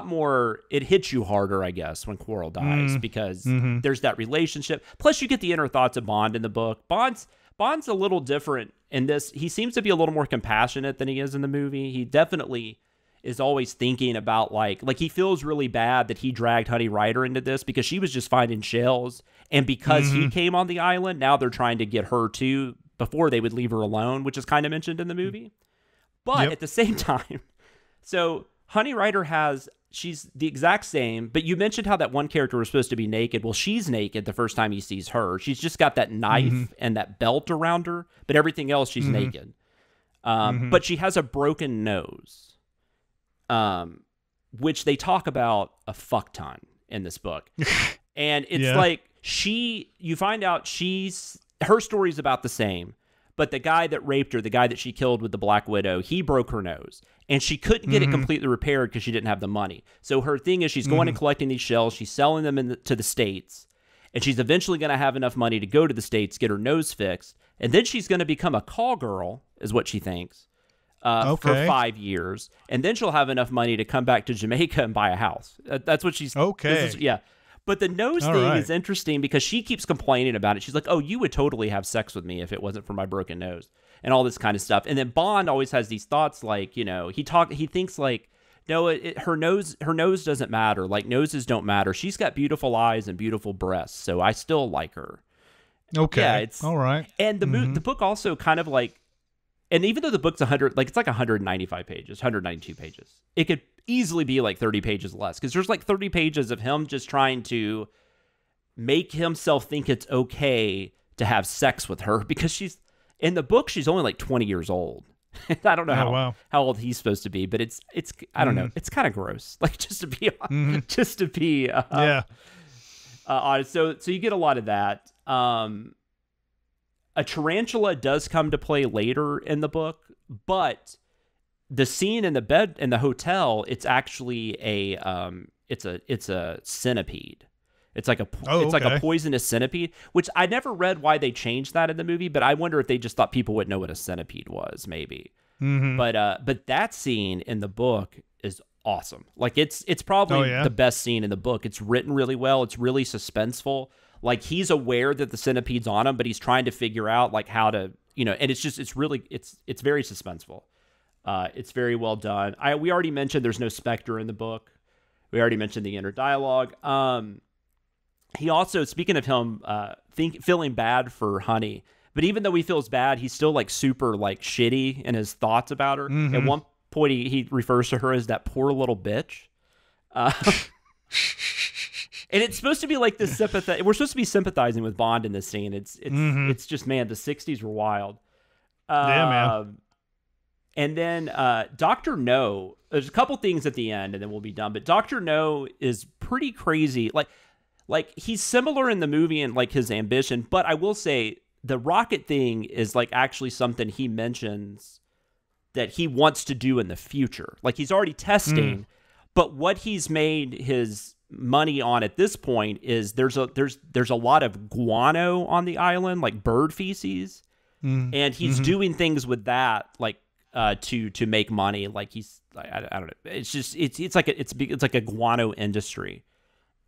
more, it hits you harder, I guess, when Quarrel dies, because there's that relationship. Plus you get the inner thoughts of Bond in the book. Bond's a little different in this. He seems to be a little more compassionate than he is in the movie. He definitely is always thinking about like he feels really bad that he dragged Honey Rider into this because she was just finding shells. And because he came on the island, now they're trying to get her too, before they would leave her alone, which is kind of mentioned in the movie. But at the same time, so Honey Rider she's the exact same, but you mentioned how that one character was supposed to be naked. Well, she's naked the first time he sees her. She's just got that knife and that belt around her, but everything else she's naked. But she has a broken nose, which they talk about a fuck ton in this book. And it's like you find out her story's about the same, But the guy that raped her, the guy that she killed with the Black Widow, he broke her nose. And she couldn't get it completely repaired because she didn't have the money. So her thing is she's going and collecting these shells. She's selling them to the States. And she's eventually going to have enough money to go to the States, get her nose fixed. And then she's going to become a call girl, is what she thinks, for 5 years. And then she'll have enough money to come back to Jamaica and buy a house. That's what she's... Okay. Yeah. But the nose thing is interesting because she keeps complaining about it. She's like, oh, you would totally have sex with me if it wasn't for my broken nose and all this kind of stuff. And then Bond always has these thoughts like, you know, he thinks like, no, her nose doesn't matter. Like noses don't matter. She's got beautiful eyes and beautiful breasts. So I still like her. Okay. Yeah, it's all right. And the book also kind of like, and even though the book's 195 pages, 192 pages, it could easily be like 30 pages less because there's like 30 pages of him just trying to make himself think it's okay to have sex with her because she's in the book she's only like 20 years old. I don't know how old he's supposed to be, but it's I don't know, it's kind of gross, like just to be honest. So you get a lot of that. A tarantula does come to play later in the book, but the scene in the bed in the hotel, it's actually it's a centipede. It's like a poisonous centipede, which I never read why they changed that in the movie, but I wonder if they just thought people wouldn't know what a centipede was, maybe. But that scene in the book is awesome. Like it's probably the best scene in the book. It's written really well. It's really suspenseful. Like he's aware that the centipede's on him, but he's trying to figure out like how to, you know, and it's very suspenseful. It's very well done. We already mentioned there's no Spectre in the book. We already mentioned the inner dialogue. He also, speaking of him, feeling bad for Honey, but even though he feels bad, he's still like super like shitty in his thoughts about her. At one point, he refers to her as that poor little bitch. And it's supposed to be like this sympathy. We're supposed to be sympathizing with Bond in this scene. It's just, man, the 60s were wild. Yeah, man. And then Dr. No, there's a couple things at the end, and then we'll be done. But Dr. No is pretty crazy. Like he's similar in the movie and like his ambition. But I will say the rocket thing is like actually something he mentions that he wants to do in the future. Like he's already testing, but what he's made his money on at this point is there's a lot of guano on the island, like bird feces, and he's doing things with that, like to make money. Like he's I don't know. It's just it's like a guano industry.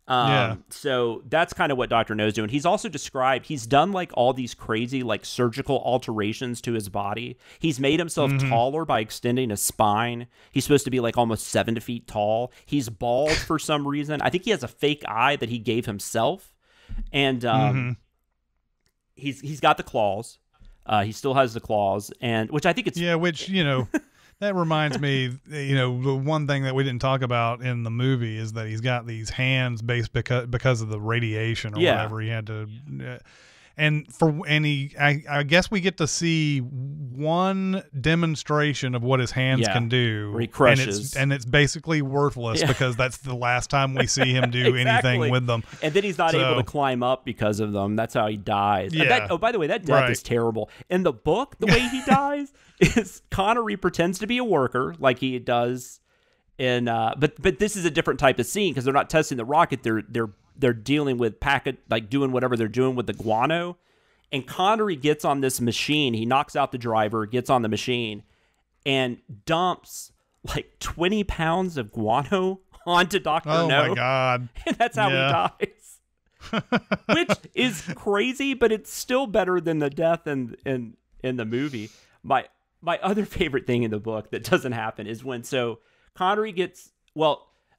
So that's kind of what Dr. No's doing. He's also described, he's done like all these crazy like surgical alterations to his body. He's made himself taller by extending his spine. He's supposed to be like almost 7 feet tall. He's bald for some reason. I think he has a fake eye that he gave himself. And he's got the claws. He still has the claws, and which I think it's which, you know, that reminds me, you know, the one thing that we didn't talk about in the movie is that he's got these hands based because of the radiation or whatever he had to. I guess we get to see one demonstration of what his hands can do, where he crushes, and it's basically worthless because that's the last time we see him do anything with them. And then he's not able to climb up because of them. That's how he dies. Yeah. By the way, that death is terrible. In the book, the way he dies is Connery pretends to be a worker, like he does in. But this is a different type of scene because they're not testing the rocket. They're dealing with doing whatever they're doing with the guano. And Connery gets on this machine. He knocks out the driver, gets on the machine, and dumps like 20 pounds of guano onto Dr. No. Oh, my God. And that's how he dies. Which is crazy, but it's still better than the death in the movie. My other favorite thing in the book that doesn't happen is when Connery gets...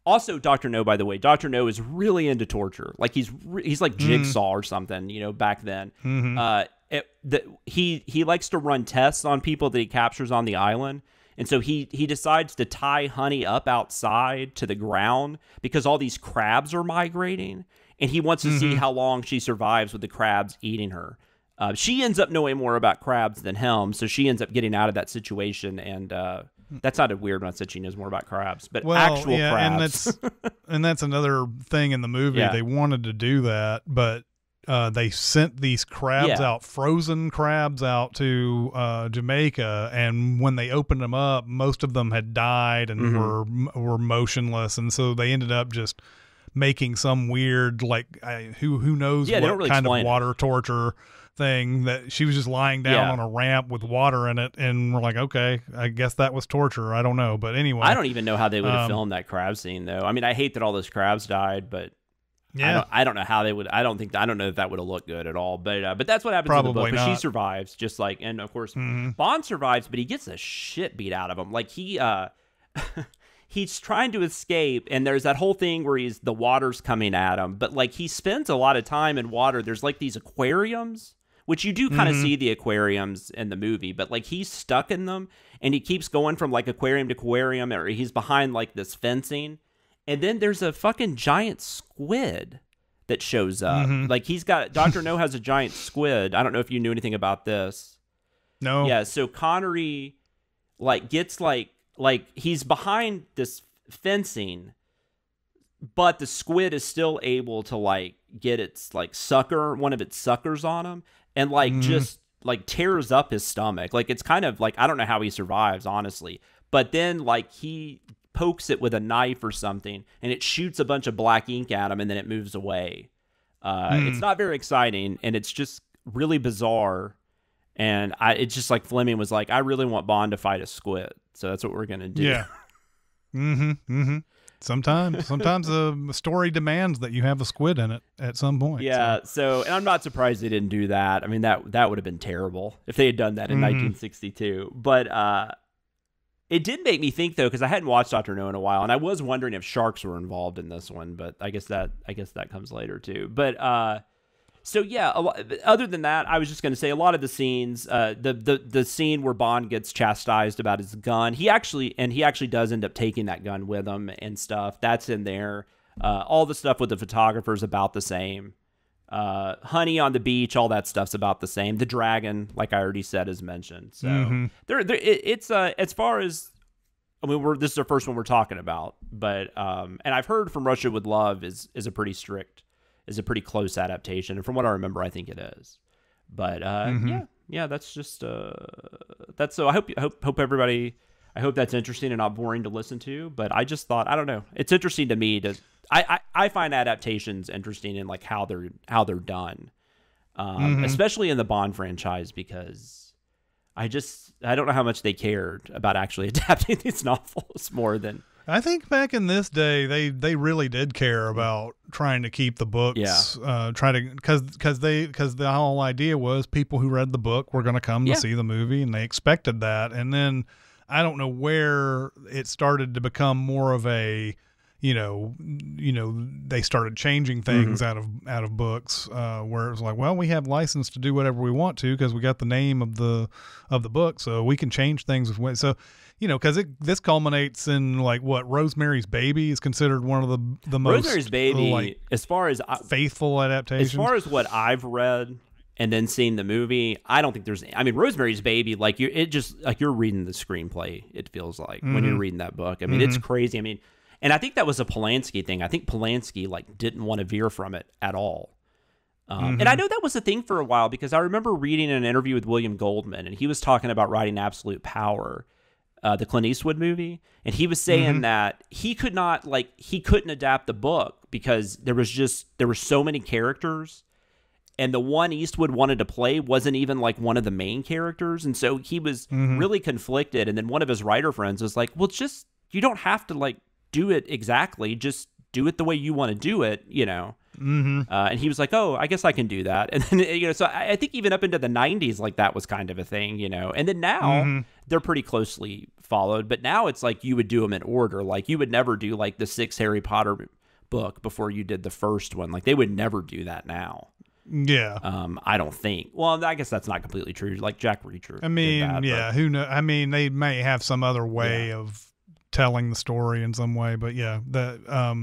Also, Dr. No, by the way, Dr. No is really into torture. Like he's like Jigsaw or something, you know, back then. He likes to run tests on people that he captures on the island. And so he decides to tie Honey up outside to the ground because all these crabs are migrating. And he wants to see how long she survives with the crabs eating her. She ends up knowing more about crabs than him. So she ends up getting out of that situation. And that sounded weird when I said she knows more about crabs, but actual crabs. And that's another thing in the movie. They wanted to do that, but they sent these crabs out, frozen crabs out to Jamaica, and when they opened them up, most of them had died and were motionless, and so they ended up just making some weird, like, who knows what really kind of water torture thing, that she was just lying down on a ramp with water in it, and we're like, okay, I guess that was torture. I don't know, but anyway, I don't even know how they would have filmed that crab scene though. I mean, I hate that all those crabs died, but I don't know how they would. I don't know if that would have looked good at all. But that's what happens in the book. But she survives, just like, and of course Bond survives, but he gets the shit beat out of him. Like he's trying to escape, and there's that whole thing where the water's coming at him, but like he spends a lot of time in water. There's like these aquariums, which you do kind of see the aquariums in the movie, but like he's stuck in them, and he keeps going from like aquarium to aquarium, or he's behind like this fencing. And then there's a fucking giant squid that shows up. Like Dr. No has a giant squid. I don't know if you knew anything about this. No. Yeah, so Connery like gets like he's behind this fencing, but the squid is still able to like get its like one of its suckers on him, and like just like tears up his stomach. Like it's kind of like, I don't know how he survives, honestly. But then like he pokes it with a knife or something, and it shoots a bunch of black ink at him, and then it moves away. It's not very exciting, and it's just really bizarre. And it's just like Fleming was like, I really want Bond to fight a squid, so that's what we're gonna do. Yeah. Sometimes a story demands that you have a squid in it at some point. Yeah. So, and I'm not surprised they didn't do that. I mean, that would have been terrible if they had done that in 1962. But it did make me think, though, because I hadn't watched Dr. No in a while, and I was wondering if sharks were involved in this one, but I guess that comes later too. But so yeah, other than that, I was just going to say a lot of the scenes, the scene where Bond gets chastised about his gun, he actually does end up taking that gun with him and stuff. That's in there. All the stuff with the photographer's about the same. Honey on the beach, all that stuff's about the same. The dragon, like I already said, is mentioned. So it's as far as, I mean, this is the first one we're talking about, but and I've heard from Russia with Love is a pretty close adaptation, and from what I remember, I think it is. But yeah, that's just that's, so I hope everybody, I hope that's interesting and not boring to listen to. But I just thought, I don't know, it's interesting to me to. I find adaptations interesting in like how they're done, especially in the Bond franchise, because I don't know how much they cared about actually adapting these novels more than. I think back in this day, they really did care about trying to keep the books, because the whole idea was people who read the book were going to come to see the movie, and they expected that. And then I don't know where it started to become more of a, they started changing things out of books, where it was like, well, we have license to do whatever we want to because we got the name of the book, so we can change things with. So, because this culminates in like what Rosemary's Baby is considered one of the most Rosemary's Baby, like, as far as faithful adaptations. As far as what I've read and then seen the movie, I don't think there's. I mean, Rosemary's Baby, like you're reading the screenplay. It feels like when you're reading that book. I mean, it's crazy. I mean. And I think that was a Polanski thing. I think Polanski like didn't want to veer from it at all. And I know that was a thing for a while, because I remember reading an interview with William Goldman, and he was talking about writing Absolute Power, the Clint Eastwood movie. And he was saying that he couldn't adapt the book because there were so many characters, and the one Eastwood wanted to play wasn't even like one of the main characters. And so he was really conflicted. And then one of his writer friends was like, well, you don't have to like do it exactly, just do it the way you want to do it, and he was like, oh, I guess I can do that. And then so I think even up into the 90s, like that was kind of a thing, and then now they're pretty closely followed, but now it's like you would do them in order. Like you would never do like the 6th Harry Potter book before you did the first one. Like they would never do that now. Yeah. I don't think. Well, I guess that's not completely true. Like Jack Reacher. I mean, did that, who knows? I mean, they may have some other way of telling the story in some way, but I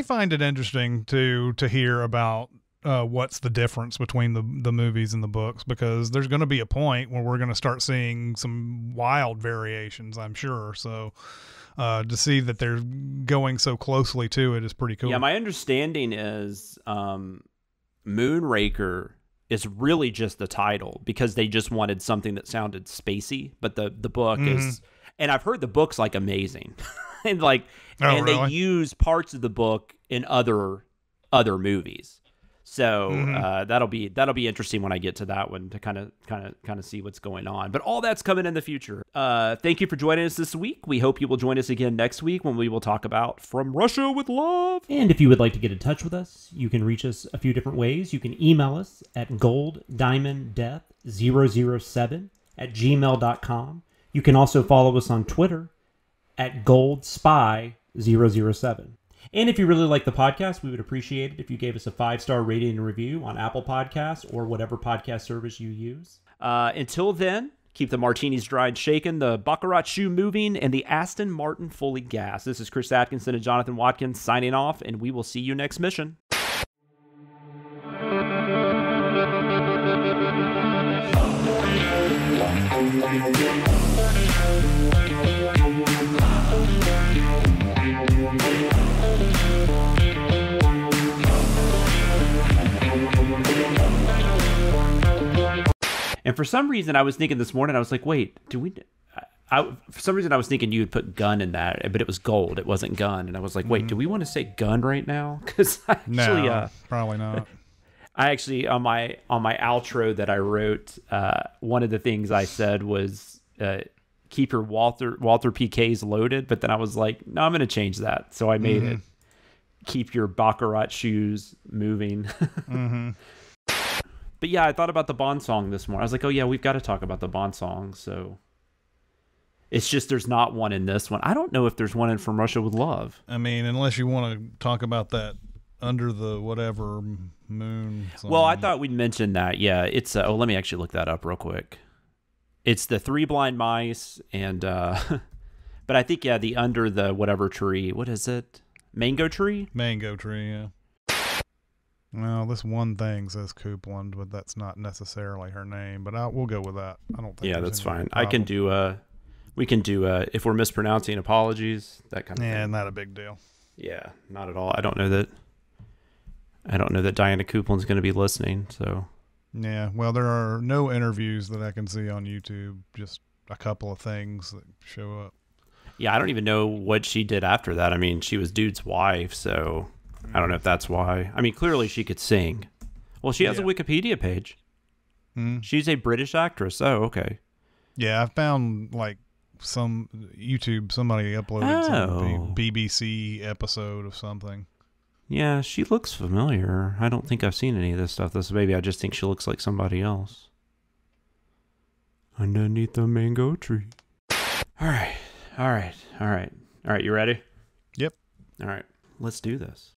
find it interesting to hear about what's the difference between the movies and the books, because there's going to be a point where we're going to start seeing some wild variations, I'm sure. So to see that they're going so closely to it is pretty cool. Yeah, my understanding is Moonraker is really just the title because they just wanted something that sounded spacey, but the book is, and I've heard the book's like amazing. And like, really? They use parts of the book in other movies. So that'll be interesting when I get to that one to kind of see what's going on. But all that's coming in the future. Thank you for joining us this week. We hope you will join us again next week when we will talk about From Russia with Love. And if you would like to get in touch with us, you can reach us a few different ways. You can email us at golddiamonddeath007@gmail.com. You can also follow us on Twitter at goldspy007. And if you really like the podcast, we would appreciate it if you gave us a 5-star rating and review on Apple Podcasts or whatever podcast service you use. Until then, keep the martinis dry and shaken, the Baccarat shoe moving, and the Aston Martin fully gassed. This is Chris Atkinson and Jonathan Watkins signing off, and we will see you next mission. And for some reason, I was thinking this morning, I was like, wait, for some reason, I was thinking you would put gun in that, but it was gold. It wasn't gun. And I was like, wait, do we want to say gun right now? Because no, probably not. I actually, on my outro that I wrote, one of the things I said was keep your Walther PKs loaded. But then I was like, no, I'm going to change that. So I made it keep your Baccarat shoes moving. But yeah, I thought about the Bond song this morning. I was like, oh yeah, we've got to talk about the Bond song. So it's just there's not one in this one. I don't know if there's one in From Russia with Love. I mean, unless you want to talk about that Under the Whatever Moon song. Well, I thought we'd mention that. Yeah, it's let me actually look that up real quick. It's the Three Blind Mice and but I think the Under the Whatever Tree. What is it? Mango Tree? Mango Tree, yeah. Well, this one thing says Coupland, but that's not necessarily her name. But we'll go with that. I don't think. Yeah, that's fine. I can do. We can do. If we're mispronouncing, apologies. That kind of thing. Yeah, not a big deal. Yeah, not at all. I don't know that Diana Coupland's going to be listening. So. Yeah, well, there are no interviews that I can see on YouTube. Just a couple of things that show up. Yeah, I don't even know what she did after that. I mean, she was Dude's wife, so. I don't know if that's why. I mean, clearly she could sing. Well, she has a Wikipedia page. She's a British actress. Oh, okay. Yeah, I found like some YouTube, somebody uploaded some BBC episode of something. Yeah, she looks familiar. I don't think I've seen any of this stuff. Maybe I just think she looks like somebody else. Underneath the mango tree. All right. You ready? Yep. All right. Let's do this.